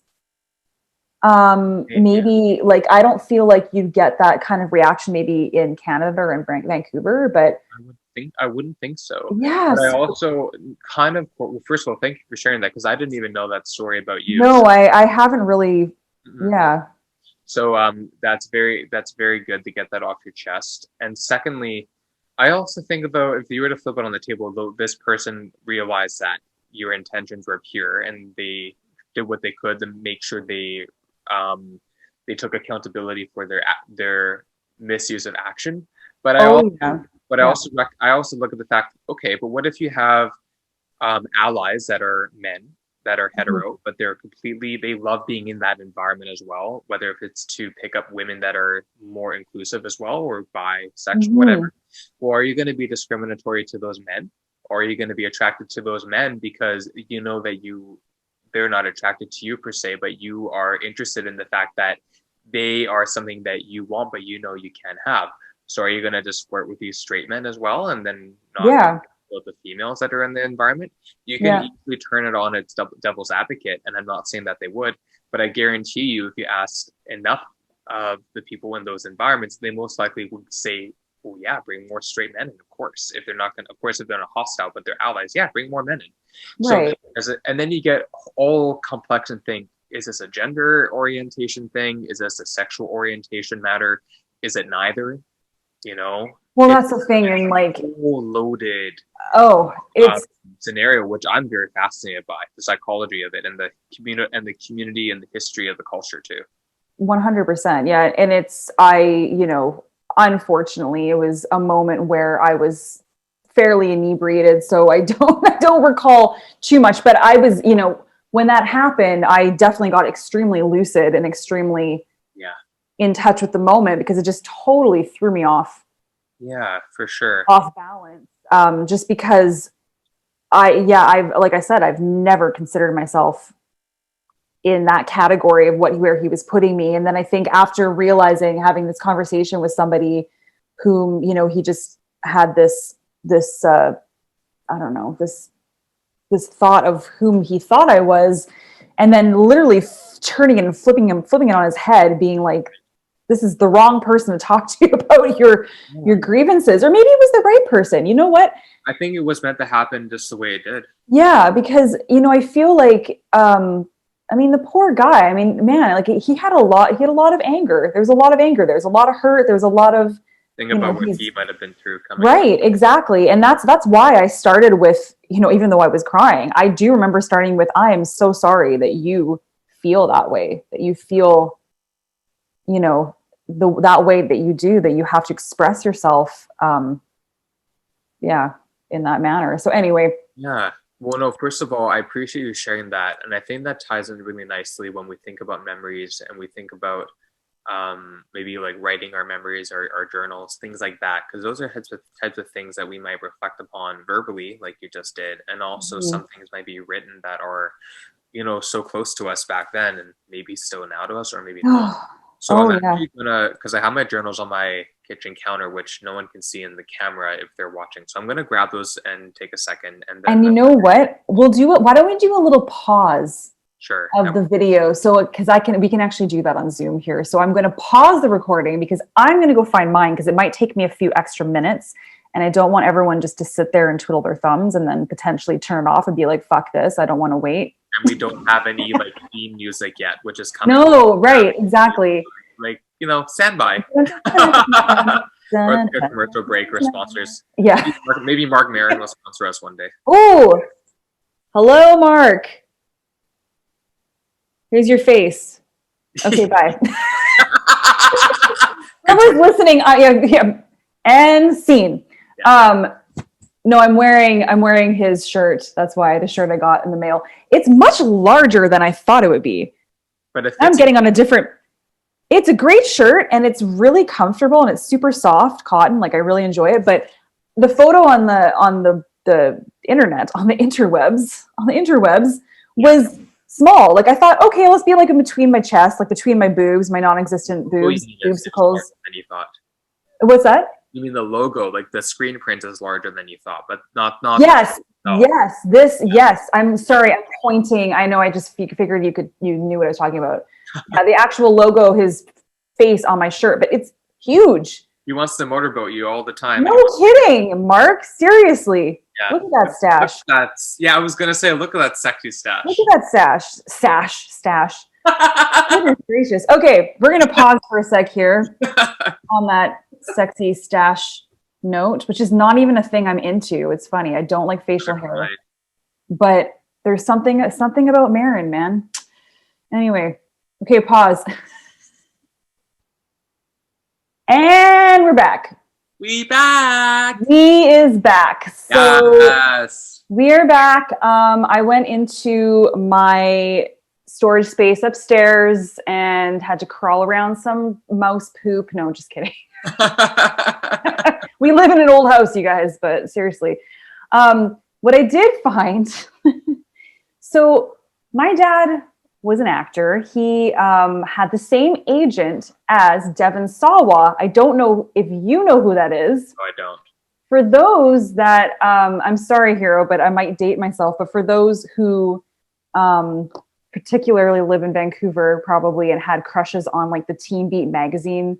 [SPEAKER 2] Yeah.
[SPEAKER 1] Maybe like I don't feel like you get that kind of reaction maybe in Canada or in Vancouver, but
[SPEAKER 2] I wouldn't think so.
[SPEAKER 1] yeah.
[SPEAKER 2] But I
[SPEAKER 1] So,
[SPEAKER 2] also kind of, well, first of all, thank you for sharing that, because I didn't even know that story about you.
[SPEAKER 1] no, I haven't really.
[SPEAKER 2] Mhm.
[SPEAKER 1] Yeah.
[SPEAKER 2] So that's very good to get that off your chest. And secondly, I also think about, if you were to flip it on the table, though, this person realized that your intentions were pure and they did what they could to make sure um they took accountability for their misuse of action. But I
[SPEAKER 1] Oh
[SPEAKER 2] also
[SPEAKER 1] yeah.
[SPEAKER 2] but
[SPEAKER 1] Yeah.
[SPEAKER 2] I also look at the fact, okay, but what if you have allies that are men, that are
[SPEAKER 1] Mhm.
[SPEAKER 2] hetero, but they love being in that environment as well, whether if it's to pick up women that are more inclusive as well, or bisexual,
[SPEAKER 1] Mhm.
[SPEAKER 2] whatever. Or are you going to be discriminatory to those men? Or are you going to be attracted to those men because you know that they're not attracted to you per se, but you are interested in the fact that they are something that you want, but you know you can't have. So are you going to just flirt with these straight men as well, and then not be
[SPEAKER 1] Yeah.
[SPEAKER 2] with the females that are in the environment? You can
[SPEAKER 1] Yeah.
[SPEAKER 2] easily turn it on its devil's advocate, and I'm not saying that they would, but I guarantee you, if you ask enough of the people in those environments, they most likely would say, "Oh yeah, bring more straight men in." Of course, if they're not going, of course, if they're not hostile, but they're allies, yeah, bring more men in. So,
[SPEAKER 1] Right.
[SPEAKER 2] and then you get all complex and think: is this a gender orientation thing? Is this a sexual orientation matter? Is it neither? You know,
[SPEAKER 1] Well,
[SPEAKER 2] it's
[SPEAKER 1] that's the thing, and
[SPEAKER 2] a
[SPEAKER 1] like,
[SPEAKER 2] whole loaded
[SPEAKER 1] oh,
[SPEAKER 2] um,
[SPEAKER 1] it's
[SPEAKER 2] scenario, which I'm very fascinated by the psychology of it, and the community and the history of the culture too.
[SPEAKER 1] 100%. Yeah. And unfortunately, it was a moment where I was fairly inebriated. So I don't, I don't recall too much, but I was, when that happened, I definitely got extremely lucid and extremely
[SPEAKER 2] Yeah,
[SPEAKER 1] in touch with the moment, because it just totally threw me
[SPEAKER 2] yeah, for sure.
[SPEAKER 1] off balance. Just because like I said, I've never considered myself in that category of where he was putting me. And then I think after realizing, having this conversation with somebody whom, you know, he just had this I don't know, this thought of whom he thought I was, and then literally turning it and flipping it on his head, being like, this is the wrong person to talk to you about your grievances. Or maybe it was the right person. You know what?
[SPEAKER 2] I think it was meant to happen just the way it did.
[SPEAKER 1] Yeah, because, you know, I feel like, I mean, the poor guy, I mean, man, like he had a lot of anger. There's a lot of anger. There's a lot of hurt. There's a lot of,
[SPEAKER 2] Think about what he might have been through coming.
[SPEAKER 1] Right, exactly. And that's why I started with, you know, even though I was crying, I do remember starting with, I am so sorry that you feel that way, that you feel, you know, that way that you do, that you have to express yourself, yeah, in that manner. So anyway.
[SPEAKER 2] Yeah. Well, no, first of all, I appreciate you sharing that. And I think that ties in really nicely when we think about memories and we think about maybe like writing our memories or our journals, things like that, because those are types of things that we might reflect upon verbally, like you just did, and also some things might be written that are, you know, so close to us back then and maybe still now to us, or maybe not. So I'm actually gonna, because I have my journals on my kitchen counter, which no one can see in the camera if they're watching. So I'm gonna grab those and take a second, and then.
[SPEAKER 1] And you know what? We'll do it. Why don't we do a little pause?
[SPEAKER 2] Sure.
[SPEAKER 1] Of the video, so because we can actually do that on Zoom here. So I'm going to pause the recording because I'm going to go find mine, because it might take me a few extra minutes, and I don't want everyone just to sit there and twiddle their thumbs and then potentially turn it off and be like, "Fuck this! I don't want to wait."
[SPEAKER 2] And we don't have any like theme music yet, which is coming.
[SPEAKER 1] No, right, exactly.
[SPEAKER 2] Like, you know, stand by. Or a commercial break or sponsors.
[SPEAKER 1] Yeah.
[SPEAKER 2] Maybe Mark Maron will sponsor us one day.
[SPEAKER 1] Oh, hello, Mark. Here's your face. Okay, bye. Whoever's listening, yeah. And scene. Yeah. No, I'm wearing his shirt. That's why, the shirt I got in the mail. It's much larger than I thought it would be.
[SPEAKER 2] But
[SPEAKER 1] I'm getting on a different. It's a great shirt and it's really comfortable and it's super soft cotton. Like, I really enjoy it. But the photo on the internet, on the interwebs was small. Like, I thought, okay, let's be like in between my chest, like between my boobs, my non-existent boobs, boobsicles.
[SPEAKER 2] Than you thought.
[SPEAKER 1] What's that?
[SPEAKER 2] You mean the logo, like the screen print is larger than you thought, but not.
[SPEAKER 1] Yes, yes. I'm sorry, I'm pointing. I know. I just figured you knew what I was talking about. Yeah, the actual logo, his face on my shirt, but it's huge.
[SPEAKER 2] He wants to motorboat you all the time.
[SPEAKER 1] No kidding, Mark. Seriously. Yeah. Look at that stash.
[SPEAKER 2] I was gonna say, look at that sexy stash.
[SPEAKER 1] Look at that stash. Goodness gracious. Okay, we're gonna pause for a sec here on that sexy stash note, which is not even a thing I'm into. It's funny. I don't like facial hair, but there's something about Marin, man. Anyway, okay, pause. And we're back.
[SPEAKER 2] We back.
[SPEAKER 1] We is back. So
[SPEAKER 2] yes.
[SPEAKER 1] We're back. I went into my storage space upstairs and had to crawl around some mouse poop. No, just kidding. We live in an old house, you guys, but seriously. What I did find, so my dad was an actor. He had the same agent as Devon Sawa. I don't know if you know who that is.
[SPEAKER 2] No, I don't.
[SPEAKER 1] For those that, I'm sorry, Hiiro, but I might date myself, but for those who particularly live in Vancouver probably and had crushes on like the Teen Beat magazine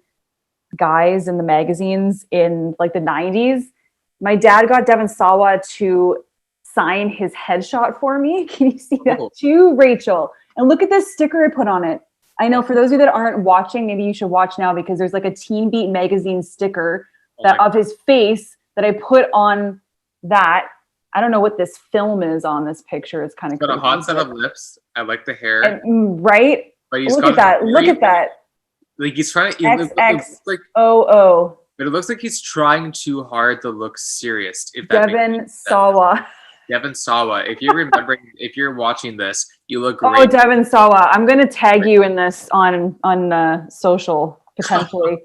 [SPEAKER 1] guys in the magazines in like the 90s, my dad got Devon Sawa to sign his headshot for me. Can you see that? To Rachel. And look at this sticker I put on it. I know, for those of you that aren't watching, maybe you should watch now, because there's like a Teen Beat magazine sticker of his face that I put on that. I don't know what this film is on this picture. It's kind of
[SPEAKER 2] got a hot set of lips. I like the hair.
[SPEAKER 1] And, right? But look at that. Look at that.
[SPEAKER 2] Like, he's trying to
[SPEAKER 1] XXOO.
[SPEAKER 2] But it looks like he's trying too hard to look serious. If
[SPEAKER 1] Devon Sawa.
[SPEAKER 2] Devon Sawa. If you're remembering, if you're watching this, you look great.
[SPEAKER 1] Oh, Devon Sawa. I'm going to tag you in this on social potentially.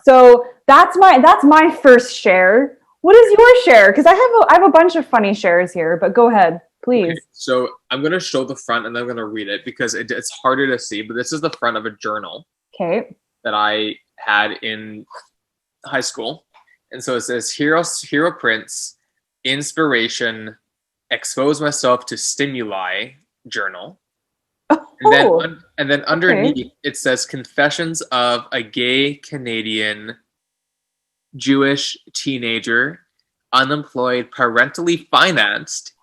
[SPEAKER 1] So that's my first share. What is your share? Because I have a bunch of funny shares here, but go ahead.
[SPEAKER 2] Okay,
[SPEAKER 1] Please.
[SPEAKER 2] so I'm gonna show the front and then I'm gonna read it because it's harder to see. But this is the front of a journal
[SPEAKER 1] Okay.
[SPEAKER 2] that I had in high school, and so it says Hero Prince, inspiration, expose myself to stimuli journal,
[SPEAKER 1] Oh,
[SPEAKER 2] and then
[SPEAKER 1] okay.
[SPEAKER 2] underneath it says confessions of a gay Canadian Jewish teenager, unemployed, parentally financed,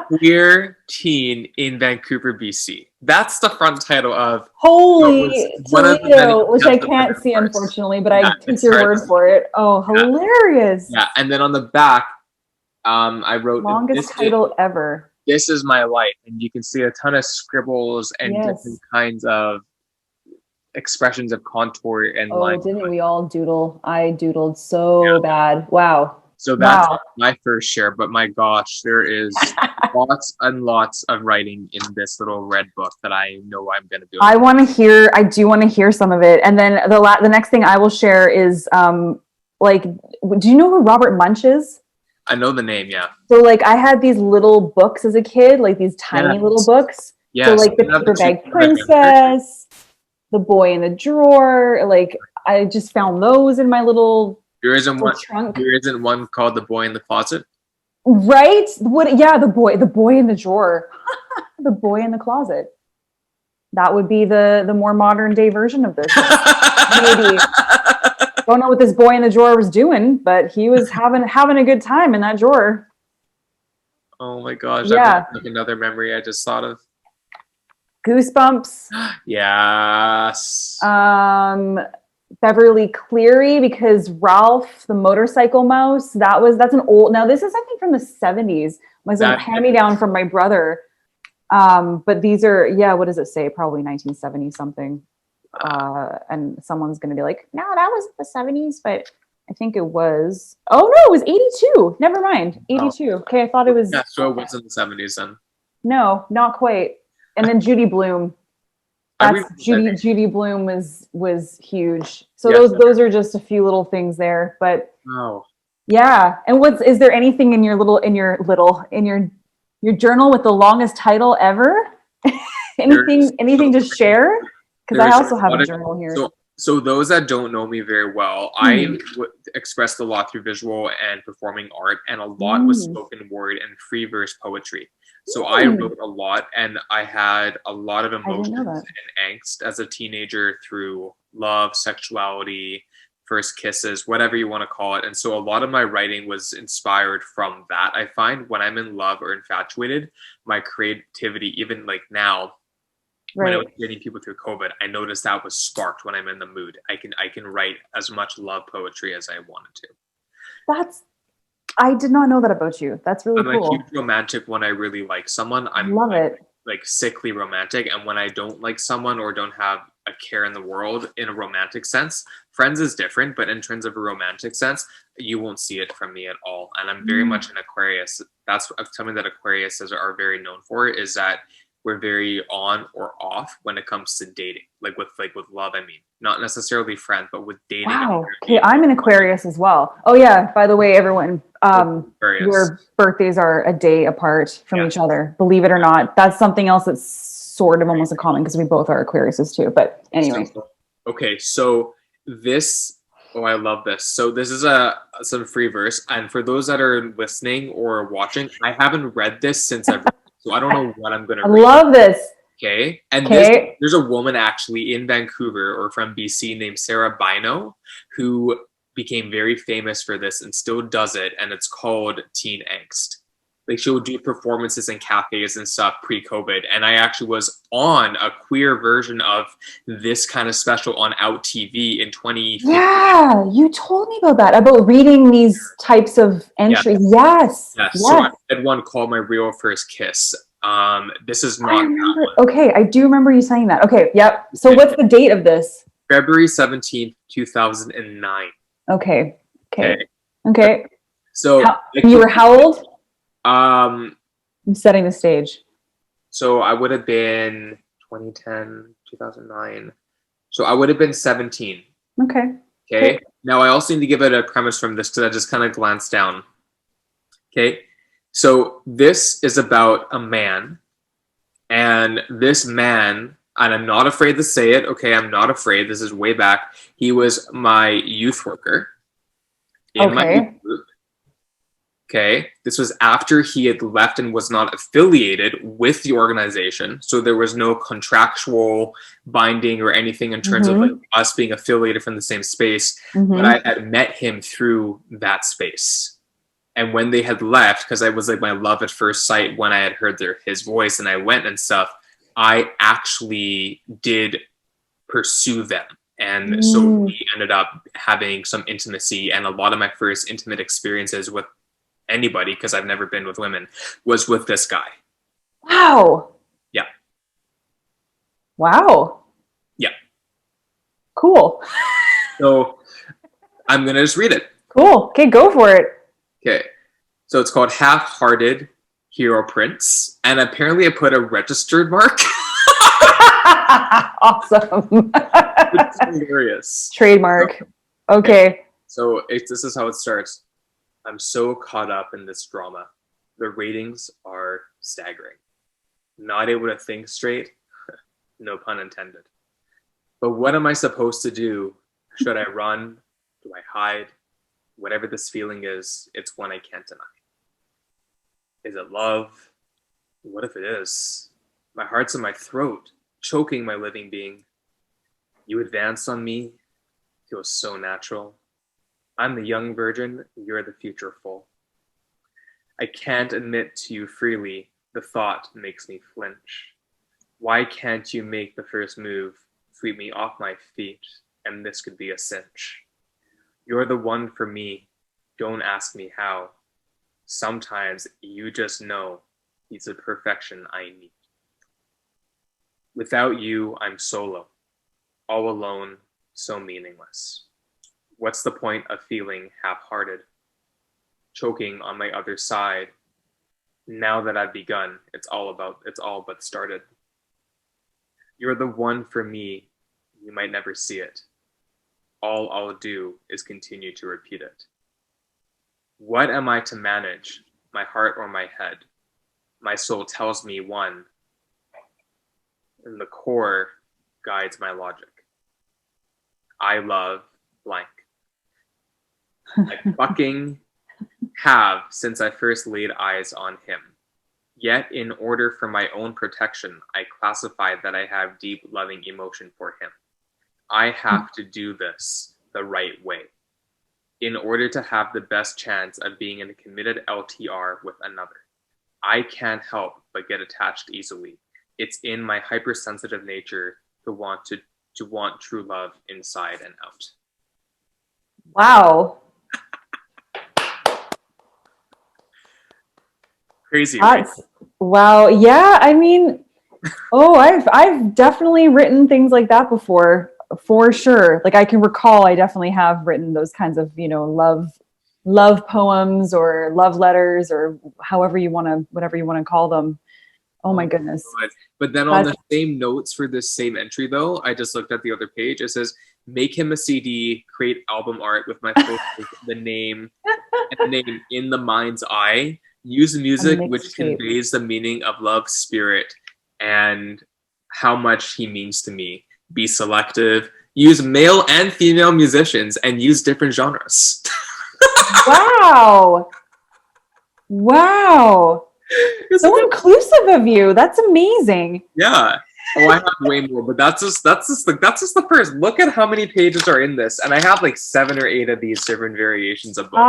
[SPEAKER 2] queer teen in Vancouver, BC. That's the front title of what was
[SPEAKER 1] Holy
[SPEAKER 2] one of the many
[SPEAKER 1] Toledo, which I
[SPEAKER 2] attempts at the
[SPEAKER 1] can't see
[SPEAKER 2] memoirs.
[SPEAKER 1] unfortunately, but
[SPEAKER 2] Yeah,
[SPEAKER 1] I take
[SPEAKER 2] it's
[SPEAKER 1] your
[SPEAKER 2] hard to
[SPEAKER 1] word
[SPEAKER 2] see.
[SPEAKER 1] for it. Oh,
[SPEAKER 2] Yeah,
[SPEAKER 1] hilarious.
[SPEAKER 2] yeah. And then on the back, I wrote
[SPEAKER 1] Longest title ever.
[SPEAKER 2] this is my life, and you can see a ton of scribbles and different
[SPEAKER 1] Yes.
[SPEAKER 2] kinds of expressions of contour and
[SPEAKER 1] Oh,
[SPEAKER 2] line.
[SPEAKER 1] didn't we all doodle? I doodled so bad. Wow.
[SPEAKER 2] So that's
[SPEAKER 1] Wow.
[SPEAKER 2] my first share, but my gosh, there is lots and lots of writing in this little red book that I know I'm going to be.
[SPEAKER 1] I do want to hear some of it. And then the next thing I will share is like, do you know who Robert Munch is?
[SPEAKER 2] I know the name, yeah.
[SPEAKER 1] So like I had these little books as a kid, like these tiny little
[SPEAKER 2] Yes,
[SPEAKER 1] books. So
[SPEAKER 2] yes.
[SPEAKER 1] like the
[SPEAKER 2] And the
[SPEAKER 1] Paper
[SPEAKER 2] two
[SPEAKER 1] Bag
[SPEAKER 2] adventures.
[SPEAKER 1] Princess, The Boy in the Drawer, like I just found those in my little
[SPEAKER 2] There isn't one.
[SPEAKER 1] trunk.
[SPEAKER 2] There isn't one called The Boy in the Closet.
[SPEAKER 1] Right? What yeah, the boy in the drawer. The boy in the closet. That would be the more modern day version of this. Maybe. Don't know what this boy in the drawer was doing, but he was having a good time in that drawer.
[SPEAKER 2] Oh my gosh, that brings
[SPEAKER 1] Yeah.
[SPEAKER 2] up another memory I just thought of.
[SPEAKER 1] Goosebumps.
[SPEAKER 2] Yes.
[SPEAKER 1] Beverly Cleary, because Ralph the motorcycle mouse, that's an old, now this is I think from the 70s. Was a hand me down from my brother. But these are, yeah, what does it say? Probably 1970 something. And someone's going to be like, no, that was the 70s, but I think it was, oh no, it was 82. Never mind. 82. Okay. I thought it was,
[SPEAKER 2] Yeah, so it was in the 70s then.
[SPEAKER 1] no, not quite. And then Judy Bloom. Judy Bloom was huge. So
[SPEAKER 2] yes.
[SPEAKER 1] those are just a few little things there, but
[SPEAKER 2] Oh.
[SPEAKER 1] yeah. And is there anything in your your journal with the longest title ever? anything to share? Because I also have a journal here.
[SPEAKER 2] So those that don't know me very well, I expressed a lot through visual and performing art, and a lot was spoken word and free verse poetry. So I wrote a lot, and I had a lot of emotions and angst as a teenager through love, sexuality, first kisses, whatever you want to call it. And so a lot of my writing was inspired from that. I find when I'm in love or infatuated, my creativity, even like now, when I was dating people through COVID, I noticed that was sparked when I'm in the mood. I can write as much love poetry as I wanted to.
[SPEAKER 1] I did not know that about you. That's really cool.
[SPEAKER 2] I'm a huge romantic when I really like someone.
[SPEAKER 1] Love it.
[SPEAKER 2] Like sickly romantic. And when I don't like someone or don't have a care in the world in a romantic sense, friends is different, but in terms of a romantic sense, you won't see it from me at all. And I'm very much an Aquarius. That's something that Aquariuses are very known for, is that we're very on or off when it comes to dating. Like with love, I mean, not necessarily friends, but with dating.
[SPEAKER 1] Wow. Okay, I'm an Aquarius as well. Oh yeah, by the way, everyone, your birthdays are a day apart from each other. Believe it or not, that's something else that's sort of almost a common because we both are Aquariuses too. But anyway.
[SPEAKER 2] Okay, so this. Oh, I love this. So this is some free verse, and for those that are listening or watching, I haven't read this since I've. So I don't know what I'm going to read.
[SPEAKER 1] I love this.
[SPEAKER 2] Okay. And there's a woman actually in Vancouver or from BC named Sarah Bino who became very famous for this and still does it. And it's called Teen Angst. Like she'll do performances in cafes and stuff pre-COVID. And I actually was on a queer version of this kind of special on Out TV in 2015.
[SPEAKER 1] Yeah, you told me about that, about reading these types of entries. Yes.
[SPEAKER 2] So I had one called My Real First Kiss. This is not.
[SPEAKER 1] I remember. Okay, I do remember you saying that. Okay, yep. So what's the date of this?
[SPEAKER 2] February 17th, 2009.
[SPEAKER 1] Okay.
[SPEAKER 2] So
[SPEAKER 1] you were how old?
[SPEAKER 2] I'm
[SPEAKER 1] setting the stage.
[SPEAKER 2] So I would have been 2010, 2009. So I would have been 17. Okay. Now I also need to give it a premise from this because I just kind of glanced down. Okay. So this is about a man, and this man, and I'm not afraid to say it, okay, I'm not afraid. This is way back. He was my youth worker in my youth
[SPEAKER 1] Okay.
[SPEAKER 2] group. Okay, this was after he had left and was not affiliated with the organization, so there was no contractual binding or anything in terms of like
[SPEAKER 1] Mm-hmm.
[SPEAKER 2] us being affiliated from the same space. But
[SPEAKER 1] Mm-hmm.
[SPEAKER 2] I had met him through that space, and when they had left, because I was like my love at first sight when I had heard his voice, and I went and stuff, I actually did pursue them. And so
[SPEAKER 1] Mm.
[SPEAKER 2] we ended up having some intimacy, and a lot of my first intimate experiences with anybody, because I've never been with women, was with this guy.
[SPEAKER 1] Wow.
[SPEAKER 2] Yeah.
[SPEAKER 1] Wow.
[SPEAKER 2] Yeah.
[SPEAKER 1] Cool.
[SPEAKER 2] So I'm going to just read it.
[SPEAKER 1] Cool. Okay, go for it.
[SPEAKER 2] Okay. So it's called Half-Hearted Hero Prince. And apparently I put a registered mark.
[SPEAKER 1] Awesome.
[SPEAKER 2] It's hilarious.
[SPEAKER 1] Trademark. Okay.
[SPEAKER 2] So this is how it starts. I'm so caught up in this drama. The ratings are staggering. Not able to think straight. No pun intended. But what am I supposed to do? Should I run? Do I hide? Whatever this feeling is, it's one I can't deny. Is it love? What if it is? My heart's in my throat, choking my living being. You advance on me, feels so natural. I'm the young virgin, you're the future full. I can't admit to you freely, the thought makes me flinch. Why can't you make the first move, sweep me off my feet, and this could be a cinch? You're the one for me, don't ask me how. Sometimes you just know he's the perfection I need. Without you, I'm solo, all alone, so meaningless. What's the point of feeling half-hearted? Choking on my other side. Now that I've begun, it's all but started. You're the one for me, you might never see it. All I'll do is continue to repeat it. What am I to manage, my heart or my head? My soul tells me one, and the core guides my logic. I love blank. I fucking have since I first laid eyes on him. Yet, in order for my own protection, I classify that I have deep loving emotion for him. I have to do this the right way in order to have the best chance of being in a committed LTR with another. I can't help but get attached easily. It's in my hypersensitive nature to want true love inside and out.
[SPEAKER 1] Wow.
[SPEAKER 2] Crazy, right?
[SPEAKER 1] Wow. Yeah, I mean, oh, I've definitely written things like that before, for sure. Like I can recall I definitely have written those kinds of, love poems or love letters or whatever you want to call them. Oh
[SPEAKER 2] Oh
[SPEAKER 1] my
[SPEAKER 2] my
[SPEAKER 1] goodness.
[SPEAKER 2] God. But then on
[SPEAKER 1] That's
[SPEAKER 2] the same notes for this same entry, though, I just looked at the other page. It says, make him a CD, create album art with my photos, the name, and the name in the mind's eye. Use
[SPEAKER 1] a
[SPEAKER 2] music which
[SPEAKER 1] mixtape.
[SPEAKER 2] conveys the meaning of love, spirit, and how much he means to me. Be selective. Use male and female musicians and use different genres.
[SPEAKER 1] Wow. Wow.
[SPEAKER 2] Isn't
[SPEAKER 1] So
[SPEAKER 2] it?
[SPEAKER 1] inclusive of you. That's amazing.
[SPEAKER 2] Yeah. Oh, I have way more, but that's just the first. Look at how many pages are in this, and I have like 7 or 8 of these different variations of both.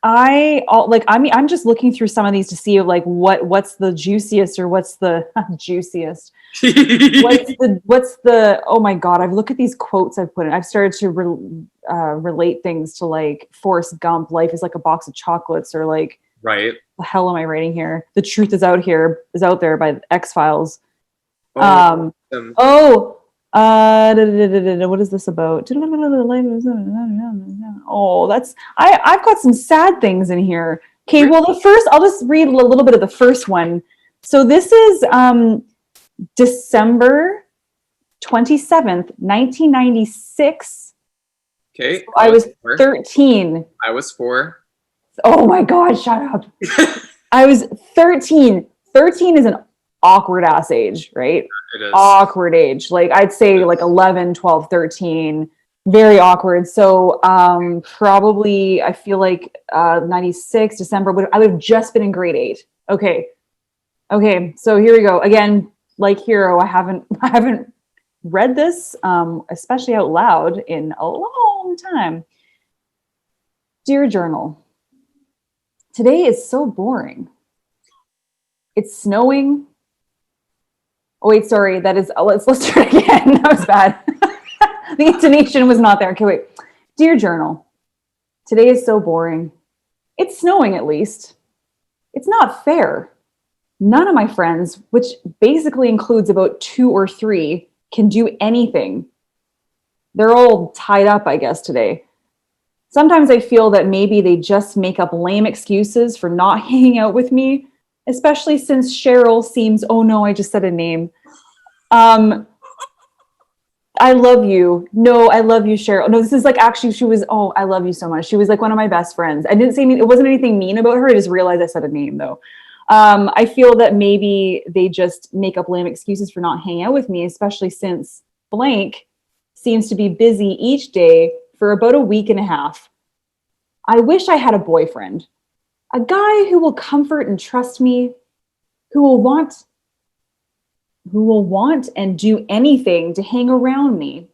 [SPEAKER 1] I'm just looking through some of these to see like what's the juiciest or what's the juiciest. What's the oh my god, I've looked at these quotes I've put in. I've started to relate things to like Forrest Gump, life is like a box of chocolates, or like
[SPEAKER 2] Right.
[SPEAKER 1] the hell am I writing here? The truth is out there by X-Files.
[SPEAKER 2] Oh,
[SPEAKER 1] Um, oh, what is this about? Oh, I've got some sad things in here. Okay, well, I'll just read a little bit of the first one. So this is December 27th, 1996.
[SPEAKER 2] okay.
[SPEAKER 1] So I was 13.
[SPEAKER 2] I was 4.
[SPEAKER 1] Oh my God, shut up. I was 13. 13 is an awkward ass age, right?
[SPEAKER 2] It is.
[SPEAKER 1] Awkward age. Like I'd say like 11, 12, 13. Very awkward. So probably I feel like 96 December, but I would have just been in grade 8. Okay. Okay. So here we go. Again, like Hero, I haven't read this, especially out loud in a long time. Dear Journal, today is so boring. It's snowing. Oh wait, sorry. That is. Let's try it again. That was bad. The intonation was not there. Okay, wait. Dear Journal, today is so boring. It's snowing at least. It's not fair. None of my friends, which basically includes about 2 or 3, can do anything. They're all tied up, I guess, today. Sometimes I feel that maybe they just make up lame excuses for not hanging out with me, especially since Cheryl seems, oh no, I just said a name. I love you. No, I love you, Cheryl. No, this is like actually, she was, oh, I love you so much. She was like one of my best friends. I didn't say, it wasn't anything mean about her. I just realized I said a name though. I feel that maybe they just make up lame excuses for not hanging out with me, especially since blank seems to be busy each day for about a week and a half. I wish I had a boyfriend, a guy who will comfort and trust me, who will want and do anything to hang around me.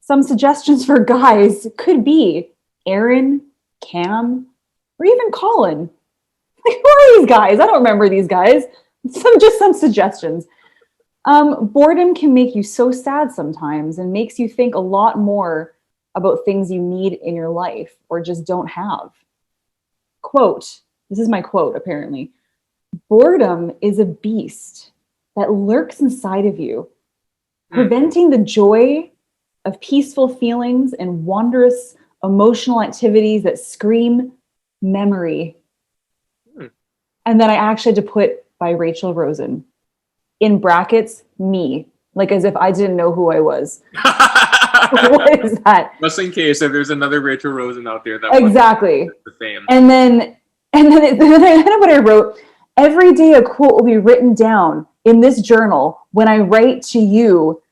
[SPEAKER 1] Some suggestions for guys could be Aaron, Cam, or even Colin. Like, who are these guys? I don't remember these guys. Some suggestions. Boredom can make you so sad sometimes and makes you think a lot more about things you need in your life or just don't have. Quote, this is my quote apparently. Boredom is a beast that lurks inside of you, preventing the joy of peaceful feelings and wondrous emotional activities that scream memory. And then I actually had to put by Rachel Rosen in brackets, me, like as if I didn't know who I was. What is that?
[SPEAKER 2] Just in case if there's another Rachel Rosen out there that
[SPEAKER 1] exactly
[SPEAKER 2] the fame.
[SPEAKER 1] And then what I wrote, every day a quote will be written down in this journal when I write to you.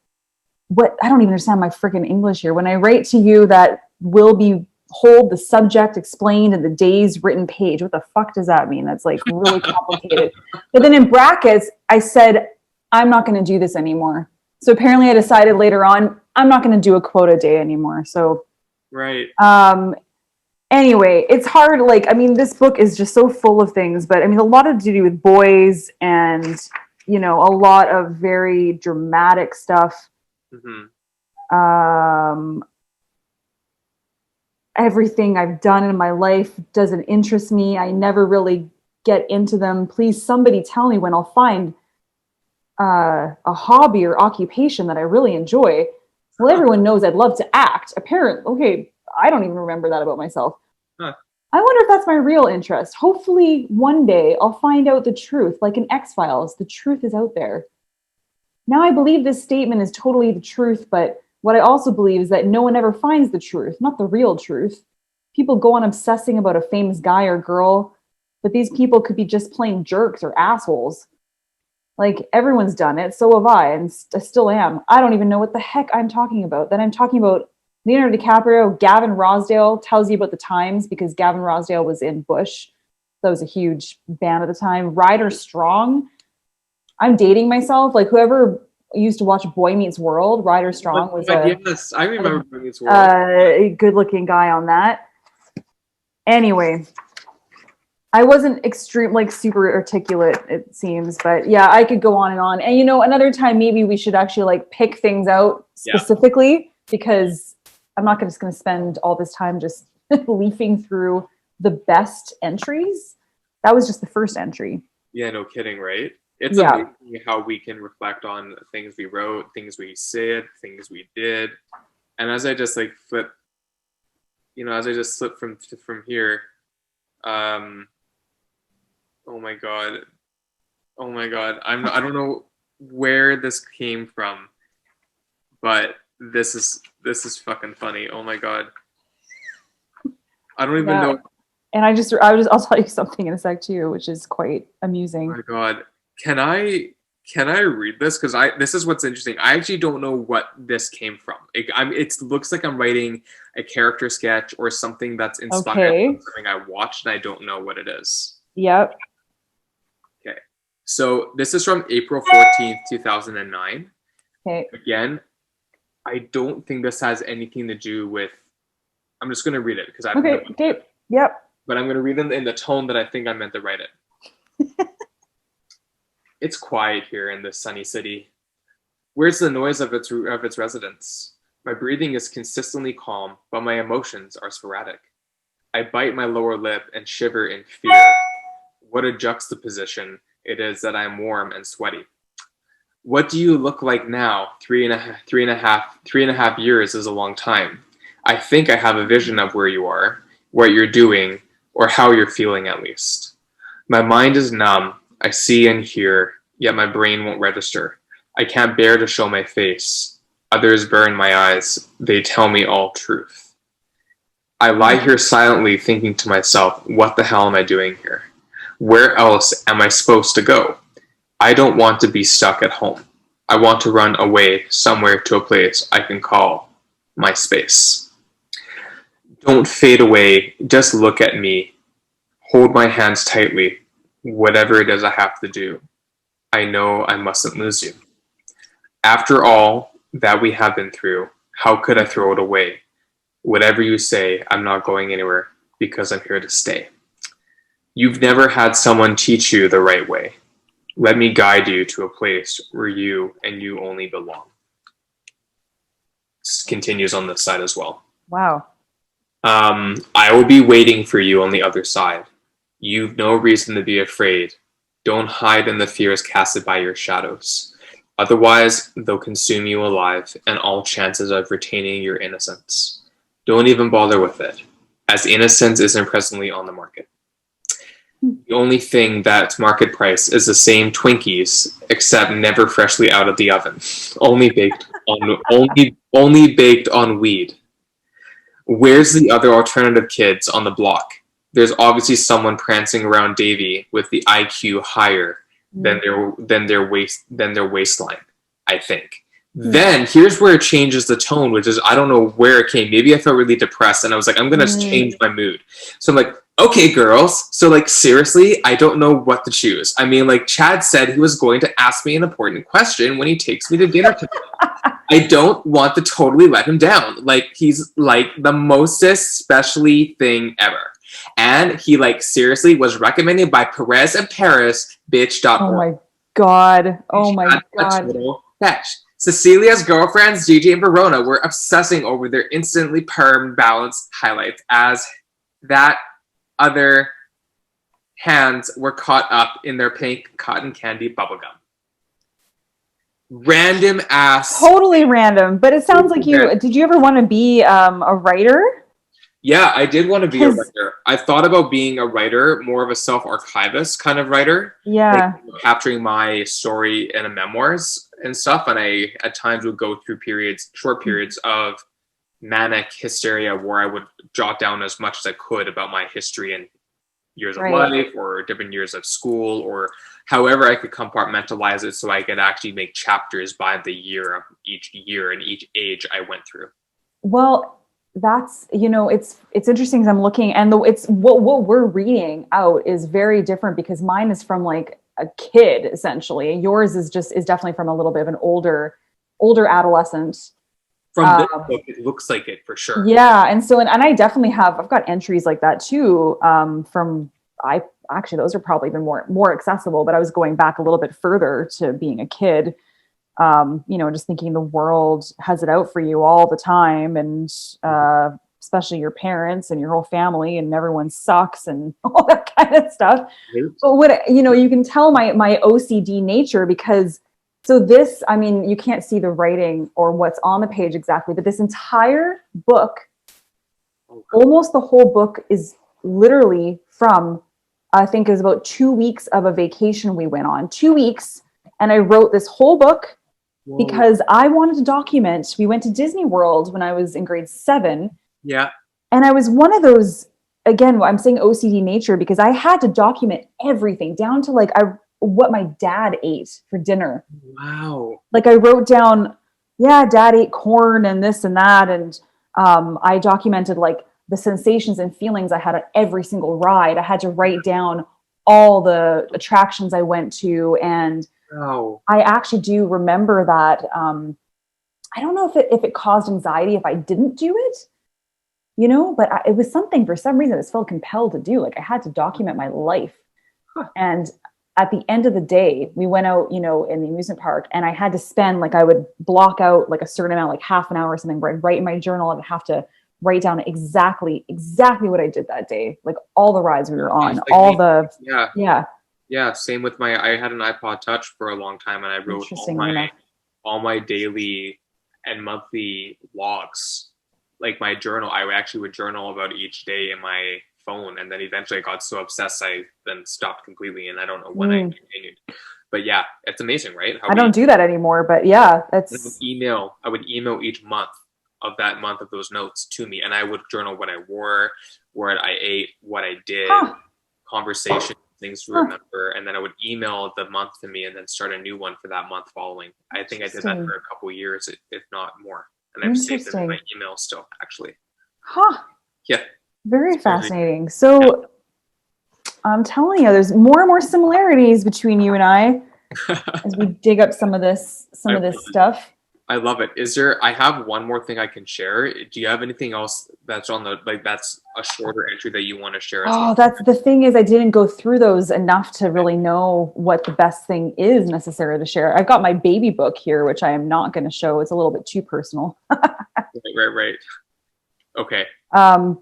[SPEAKER 1] What I don't even understand my freaking English here. When I write to you, that will be hold the subject explained in the day's written page. What the fuck does that mean? That's like really complicated. But then in brackets, I said, I'm not going to do this anymore. So apparently I decided later on, I'm not going to do a quote a day anymore. So,
[SPEAKER 2] right.
[SPEAKER 1] Anyway, it's hard. Like, I mean, this book is just so full of things, but I mean, a lot to do with boys and, you know, a lot of very dramatic stuff. Everything I've done in my life doesn't interest me. I never really get into them. Please, somebody tell me when I'll find a hobby or occupation that I really enjoy. Well, everyone knows I'd love to act. Apparently, okay, I don't even remember that about myself. I wonder if that's my real interest. Hopefully, one day I'll find out the truth, like in X-Files. The truth is out there. Now I believe this statement is totally the truth, but what I also believe is that no one ever finds the truth, not the real truth. People go on obsessing about a famous guy or girl, but these people could be just plain jerks or assholes. Like, everyone's done it, so have I, and I still am. I don't even know what the heck I'm talking about. Then I'm talking about Leonardo DiCaprio. Gavin Rossdale tells you about the times because Gavin Rossdale was in Bush. That was a huge band at the time. Ryder Strong. I'm dating myself. Like, whoever used to watch Boy Meets World, Ryder Strong was
[SPEAKER 2] yes, I remember Boy Meets World.
[SPEAKER 1] A good-looking guy on that. Anyway, I wasn't super articulate, it seems, but yeah, I could go on and on. And you know, another time maybe we should actually like pick things out specifically because I'm not just going to spend all this time just leafing through the best entries. That was just the first entry.
[SPEAKER 2] Yeah, no kidding, right? It's amazing how we can reflect on things we wrote, things we said, things we did. And as I just like flip, from here, oh my god, I don't know where this came from, but this is fucking funny. Oh my god, I don't even know.
[SPEAKER 1] And I'll tell you something in a sec too, which is quite
[SPEAKER 2] Oh
[SPEAKER 1] amusing.
[SPEAKER 2] my God. Can I read this? Because this is what's interesting. I actually don't know what this came from. It looks like I'm writing a character sketch or something that's inspired from
[SPEAKER 1] Okay.
[SPEAKER 2] something I watched, and I don't know what it is.
[SPEAKER 1] Yep.
[SPEAKER 2] Okay. So this is from April 14th, 2009.
[SPEAKER 1] Okay.
[SPEAKER 2] Again, I don't think this has anything to do with. I'm just going to read it because I have no
[SPEAKER 1] Okay.
[SPEAKER 2] idea.
[SPEAKER 1] Okay. Yep.
[SPEAKER 2] But I'm going to read it in the tone that I think I meant to write it. It's quiet here in this sunny city. Where's the noise of its residents? My breathing is consistently calm, but my emotions are sporadic. I bite my lower lip and shiver in fear. What a juxtaposition it is that I'm warm and sweaty. What do you look like now? Three and a half years is a long time. I think I have a vision of where you are, what you're doing, or how you're feeling at least. My mind is numb. I see and hear, yet my brain won't register. I can't bear to show my face. Others burn my eyes. They tell me all truth. I lie here silently thinking to myself, what the hell am I doing here? Where else am I supposed to go? I don't want to be stuck at home. I want to run away somewhere to a place I can call my space. Don't fade away. Just look at me. Hold my hands tightly. Whatever it is I have to do, I know I mustn't lose you. After all that we have been through, how could I throw it away? Whatever you say, I'm not going anywhere because I'm here to stay. You've never had someone teach you the right way. Let me guide you to a place where you and you only belong. This continues on this side as well.
[SPEAKER 1] Wow.
[SPEAKER 2] I will be waiting for you on the other side. You've no reason to be afraid. Don't hide in the fears casted by your shadows. Otherwise, they'll consume you alive and all chances of retaining your innocence. Don't even bother with it, as innocence isn't presently on the market. The only thing that's market price is the same Twinkies, except never freshly out of the oven. Only baked on weed. Where's the other alternative kids on the block? There's obviously someone prancing around Davy with the IQ higher than their waistline, I think. Then here's where it changes the tone, which is I don't know where it came. Maybe I felt really depressed and I was like, I'm gonna change my mood. So I'm like, okay, girls. So like seriously, I don't know what to choose. I mean, like Chad said he was going to ask me an important question when he takes me to dinner tonight. I don't want to totally let him down. Like he's like the mostest specially thing ever. And he like seriously was recommended by Perez and Paris bitch.org.
[SPEAKER 1] Oh my God. Oh my God.
[SPEAKER 2] A total fetch. Cecilia's girlfriends, Gigi and Verona, were obsessing over their instantly perm balanced highlights as that other hands were caught up in their pink cotton candy bubblegum. Random ass.
[SPEAKER 1] Totally random, but it sounds like did you ever want to be a writer?
[SPEAKER 2] Yeah, I did want to be a writer. I thought about being a writer, more of a self-archivist kind of writer.
[SPEAKER 1] Yeah.
[SPEAKER 2] Like, capturing my story in a memoirs and stuff. And I, at times, would go through short periods of manic hysteria where I would jot down as much as I could about my history and years of life or different years of school or however I could compartmentalize it so I could actually make chapters by the year of each year and each age I went through.
[SPEAKER 1] Well, that's, it's interesting because I'm looking and it's what we're reading out is very different because mine is from like a kid essentially. Yours is definitely from a little bit of an older adolescent.
[SPEAKER 2] From this book, it looks like it for sure.
[SPEAKER 1] Yeah, and so and I definitely I've got entries like that too. Actually those are probably even more accessible, but I was going back a little bit further to being a kid. Just thinking the world has it out for you all the time, and especially your parents and your whole family, and everyone sucks and all that kind of stuff. But what you can tell my OCD nature because. So this, I mean, you can't see the writing or what's on the page exactly, but this entire book, almost the whole book is literally from, I think it was about 2 weeks of a vacation we went on. 2 weeks. And I wrote this whole book because I wanted to document. We went to Disney World when I was in grade 7.
[SPEAKER 2] Yeah.
[SPEAKER 1] And I was one of those again, I'm saying OCD nature because I had to document everything down to like what my dad ate for dinner.
[SPEAKER 2] Wow.
[SPEAKER 1] Like I wrote down, yeah, dad ate corn and this and that. And I documented like the sensations and feelings I had at every single ride. I had to write down all the attractions I went to. And
[SPEAKER 2] Wow.
[SPEAKER 1] I actually do remember that. I don't know if it caused anxiety if I didn't do it, you know, but it was something for some reason I felt compelled to do. Like I had to document my life.
[SPEAKER 2] Huh.
[SPEAKER 1] And at the end of the day, we went out, you know, in the amusement park, and I had to spend like, I would block out like a certain amount, like half an hour or something, where I'd write in my journal. I would have to write down exactly what I did that day, like all the rides we were on,
[SPEAKER 2] Like
[SPEAKER 1] all
[SPEAKER 2] me.
[SPEAKER 1] the,
[SPEAKER 2] Yeah.
[SPEAKER 1] yeah.
[SPEAKER 2] Yeah. Same with I had an iPod Touch for a long time, and I wrote
[SPEAKER 1] Interestingly enough.
[SPEAKER 2] all my daily and monthly logs, like my journal. I actually would journal about each day in my phone, and then eventually I got so obsessed I then stopped completely, and I don't know when I continued. But yeah, it's amazing, right? How
[SPEAKER 1] I don't do that anymore, but yeah,
[SPEAKER 2] I would email each month of that month of those notes to me, and I would journal what I wore, what I ate, what I did,
[SPEAKER 1] huh,
[SPEAKER 2] conversation, things to
[SPEAKER 1] huh,
[SPEAKER 2] remember, and then I would email the month to me and then start a new one for that month following. I think I did that
[SPEAKER 1] interesting,
[SPEAKER 2] for a couple of years, if not more, and I've saved them in my
[SPEAKER 1] interesting.
[SPEAKER 2] email still, actually.
[SPEAKER 1] Huh,
[SPEAKER 2] Yeah,
[SPEAKER 1] very
[SPEAKER 2] it's crazy.
[SPEAKER 1] fascinating.
[SPEAKER 2] Yeah.
[SPEAKER 1] So I'm telling you, there's more and more similarities between you and I as we dig up some
[SPEAKER 2] I
[SPEAKER 1] of this stuff.
[SPEAKER 2] I love it. Is there? I have one more thing I can share. Do you have anything else that's on the that's a shorter entry that you want to share as well?
[SPEAKER 1] Oh, that's the thing is I didn't go through those enough to really know what the best thing is necessary to share. I've got my baby book here, which I am not going to show. It's a little bit too personal.
[SPEAKER 2] Right. Okay.
[SPEAKER 1] Um,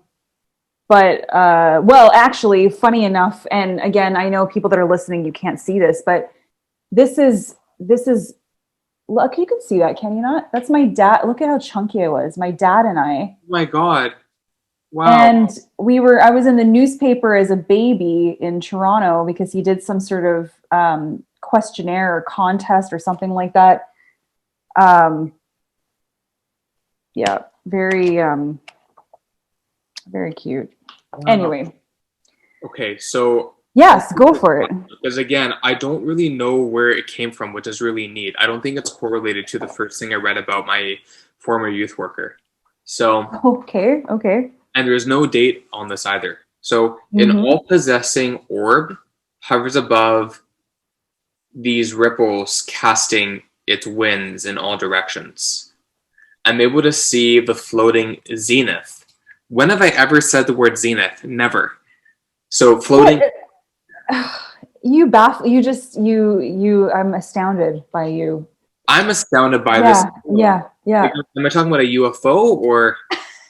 [SPEAKER 1] but well, actually, funny enough, and again, I know people that are listening, you can't see this, but this is look, you can see that, can you not? That's my dad. Look at how chunky I was. My dad and I.
[SPEAKER 2] Oh my God. Wow.
[SPEAKER 1] And I was in the newspaper as a baby in Toronto because he did some sort of questionnaire or contest or something like that. Um, yeah, very cute.
[SPEAKER 2] Wow.
[SPEAKER 1] Anyway,
[SPEAKER 2] Okay, so
[SPEAKER 1] yes, go for it.
[SPEAKER 2] because again, I don't really know where it came from, which is really neat. I don't think it's correlated to the first thing I read about my former youth worker. So,
[SPEAKER 1] Okay.
[SPEAKER 2] and there's no date on this either. So, an
[SPEAKER 1] Mm-hmm.
[SPEAKER 2] all-possessing orb hovers above these ripples, casting its winds in all directions. I'm able to see the floating zenith. When have I ever said the word zenith? Never. So, floating.
[SPEAKER 1] What? You baffle. You just you. I'm astounded by you.
[SPEAKER 2] I'm astounded by this.
[SPEAKER 1] Yeah.
[SPEAKER 2] Am I talking about a UFO or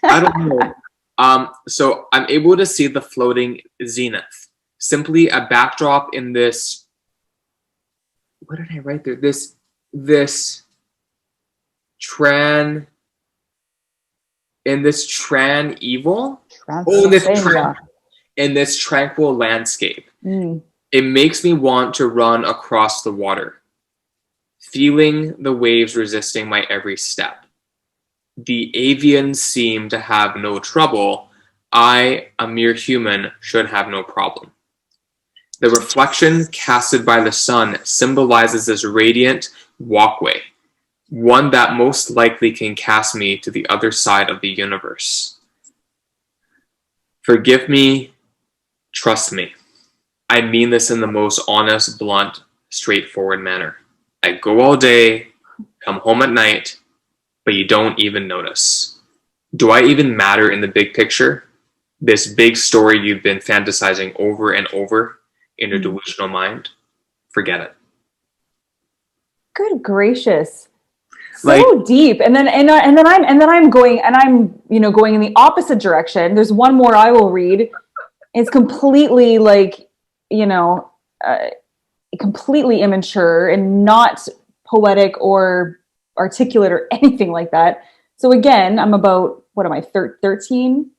[SPEAKER 2] I don't know? So I'm able to see the floating zenith. Simply a backdrop in this. What did I write there? This tran in this tran evil. Oh,
[SPEAKER 1] Transylvania.
[SPEAKER 2] in this tranquil landscape.
[SPEAKER 1] Mm.
[SPEAKER 2] It makes me want to run across the water, feeling the waves resisting my every step. The avians seem to have no trouble. I, a mere human, should have no problem. The reflection casted by the sun symbolizes this radiant walkway, one that most likely can cast me to the other side of the universe. Forgive me, trust me. I mean this in the most honest, blunt, straightforward manner. I go all day, come home at night, but you don't even notice. Do I even matter in the big picture? This big story you've been fantasizing over and over in your delusional mind? Forget it.
[SPEAKER 1] Good gracious. So
[SPEAKER 2] Like,
[SPEAKER 1] deep. And then I'm going and I'm, going in the opposite direction. There's one more I will read. It's completely like, you know, uh, completely immature and not poetic or articulate or anything like that. So again, I'm about, what am I, 13,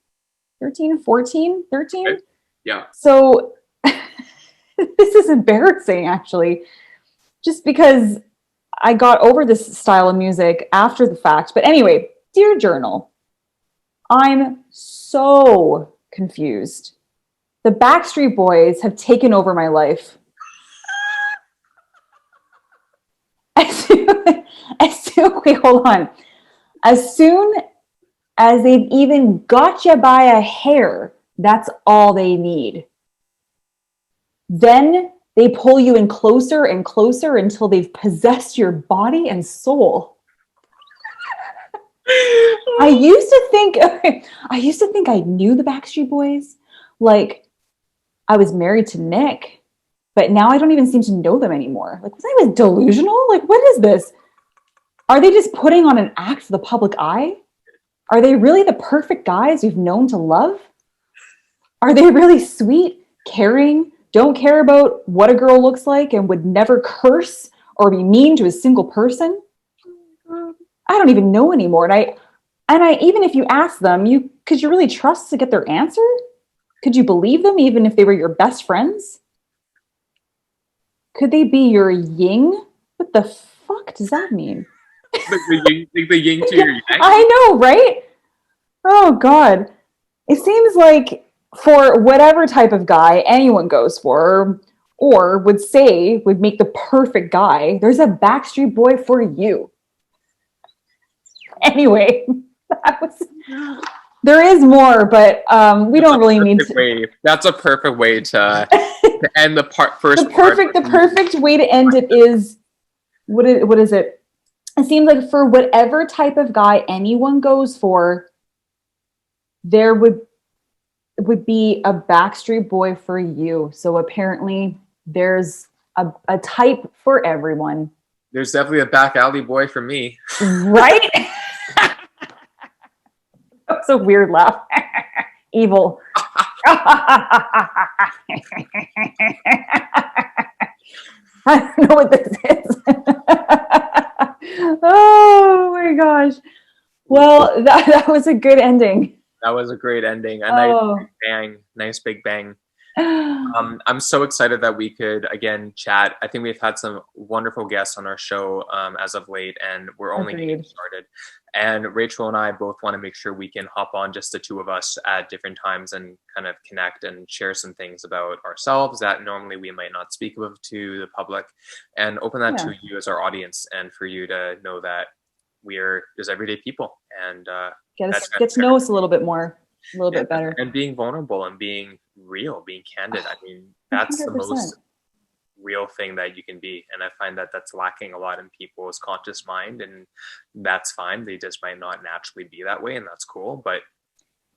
[SPEAKER 1] 14, 13?
[SPEAKER 2] yeah.
[SPEAKER 1] So this is embarrassing, actually, just because I got over this style of music after the fact. But anyway, dear journal, I'm so confused. The Backstreet Boys have taken over my life. Wait, hold on. As soon as they've even got you by a hair, that's all they need. Then they pull you in closer and closer until they've possessed your body and soul. I used to think I knew the Backstreet Boys. Like, I was married to Nick, but now I don't even seem to know them anymore. Like, was I delusional? Like, what is this? Are they just putting on an act for the public eye? Are they really the perfect guys we've known to love? Are they really sweet, caring, don't care about what a girl looks like, and would never curse or be mean to a single person? I don't even know anymore. And I even if you ask them, could you really trust to get their answer? Could you believe them even if they were your best friends? Could they be your yin? What the fuck does that mean?
[SPEAKER 2] the yin to your yang.
[SPEAKER 1] I know, right? Oh God. It seems like for whatever type of guy anyone goes for or would make the perfect guy, there's a Backstreet Boy for you. Anyway, there is more, but we don't really need to.
[SPEAKER 2] That's a perfect way to end the first.
[SPEAKER 1] The perfect way to end it is what is it? It seems like for whatever type of guy anyone goes for, there would be a Backstreet Boy for you. So apparently there's a type for everyone.
[SPEAKER 2] There's definitely a back alley boy for me.
[SPEAKER 1] Right? That was a weird laugh. Evil. I don't know what this is. Oh my gosh. Well, that was a good ending.
[SPEAKER 2] That was a great ending. A nice big bang. I'm so excited that we could again chat. I think we've had some wonderful guests on our show as of late, and we're only getting started. And Rachel and I both want to make sure we can hop on, just the two of us, at different times and kind of connect and share some things about ourselves that normally we might not speak of to the public, and open that to you as our audience, and for you to know that we're just everyday people, and
[SPEAKER 1] get to know us a little bit more, a little bit better,
[SPEAKER 2] and being vulnerable and being real, being candid. I mean, that's 100%. The most real thing that you can be, and I find that that's lacking a lot in people's conscious mind, and that's fine. They just might not naturally be that way, and that's cool, but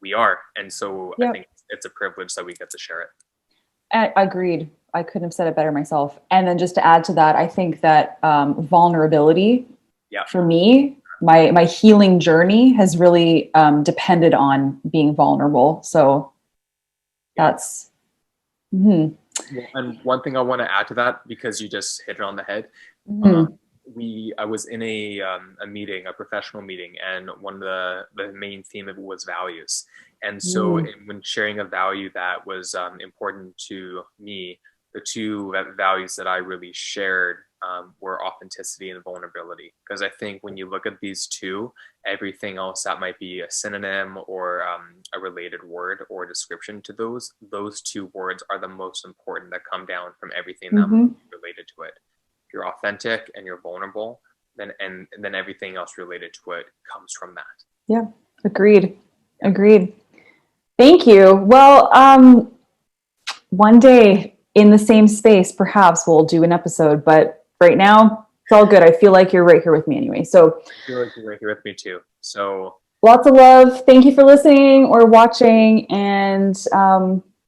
[SPEAKER 2] we are, and so I think it's a privilege that we get to share it.
[SPEAKER 1] Agreed. I couldn't have said it better myself. And then just to add to that, I think that vulnerability for me, my healing journey has really depended on being vulnerable. So that's
[SPEAKER 2] And one thing I want to add to that, because you just hit it on the head. I was in a meeting, a professional meeting, and one of the main theme of it was values. And so when sharing a value that was important to me, the two values that I really shared were authenticity and vulnerability. Because I think when you look at these two, everything else that might be a synonym or a related word or description to those two words are the most important that come down from everything that might be related to it. If you're authentic and you're vulnerable, then everything else related to it comes from that.
[SPEAKER 1] Yeah, agreed. Thank you. Well, one day in the same space, perhaps we'll do an episode, but right now it's all good. I feel like you're right here with me anyway. So
[SPEAKER 2] I feel like you're right here with me too. So
[SPEAKER 1] lots of love. Thank you for listening or watching, and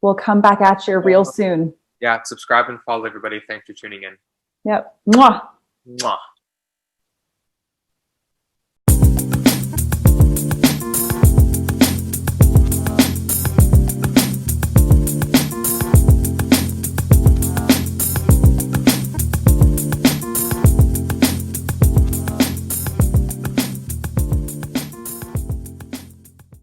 [SPEAKER 1] we'll come back at you real soon.
[SPEAKER 2] Yeah, subscribe and follow everybody. Thanks for tuning in.
[SPEAKER 1] Yep. Mwah.
[SPEAKER 2] Mwah.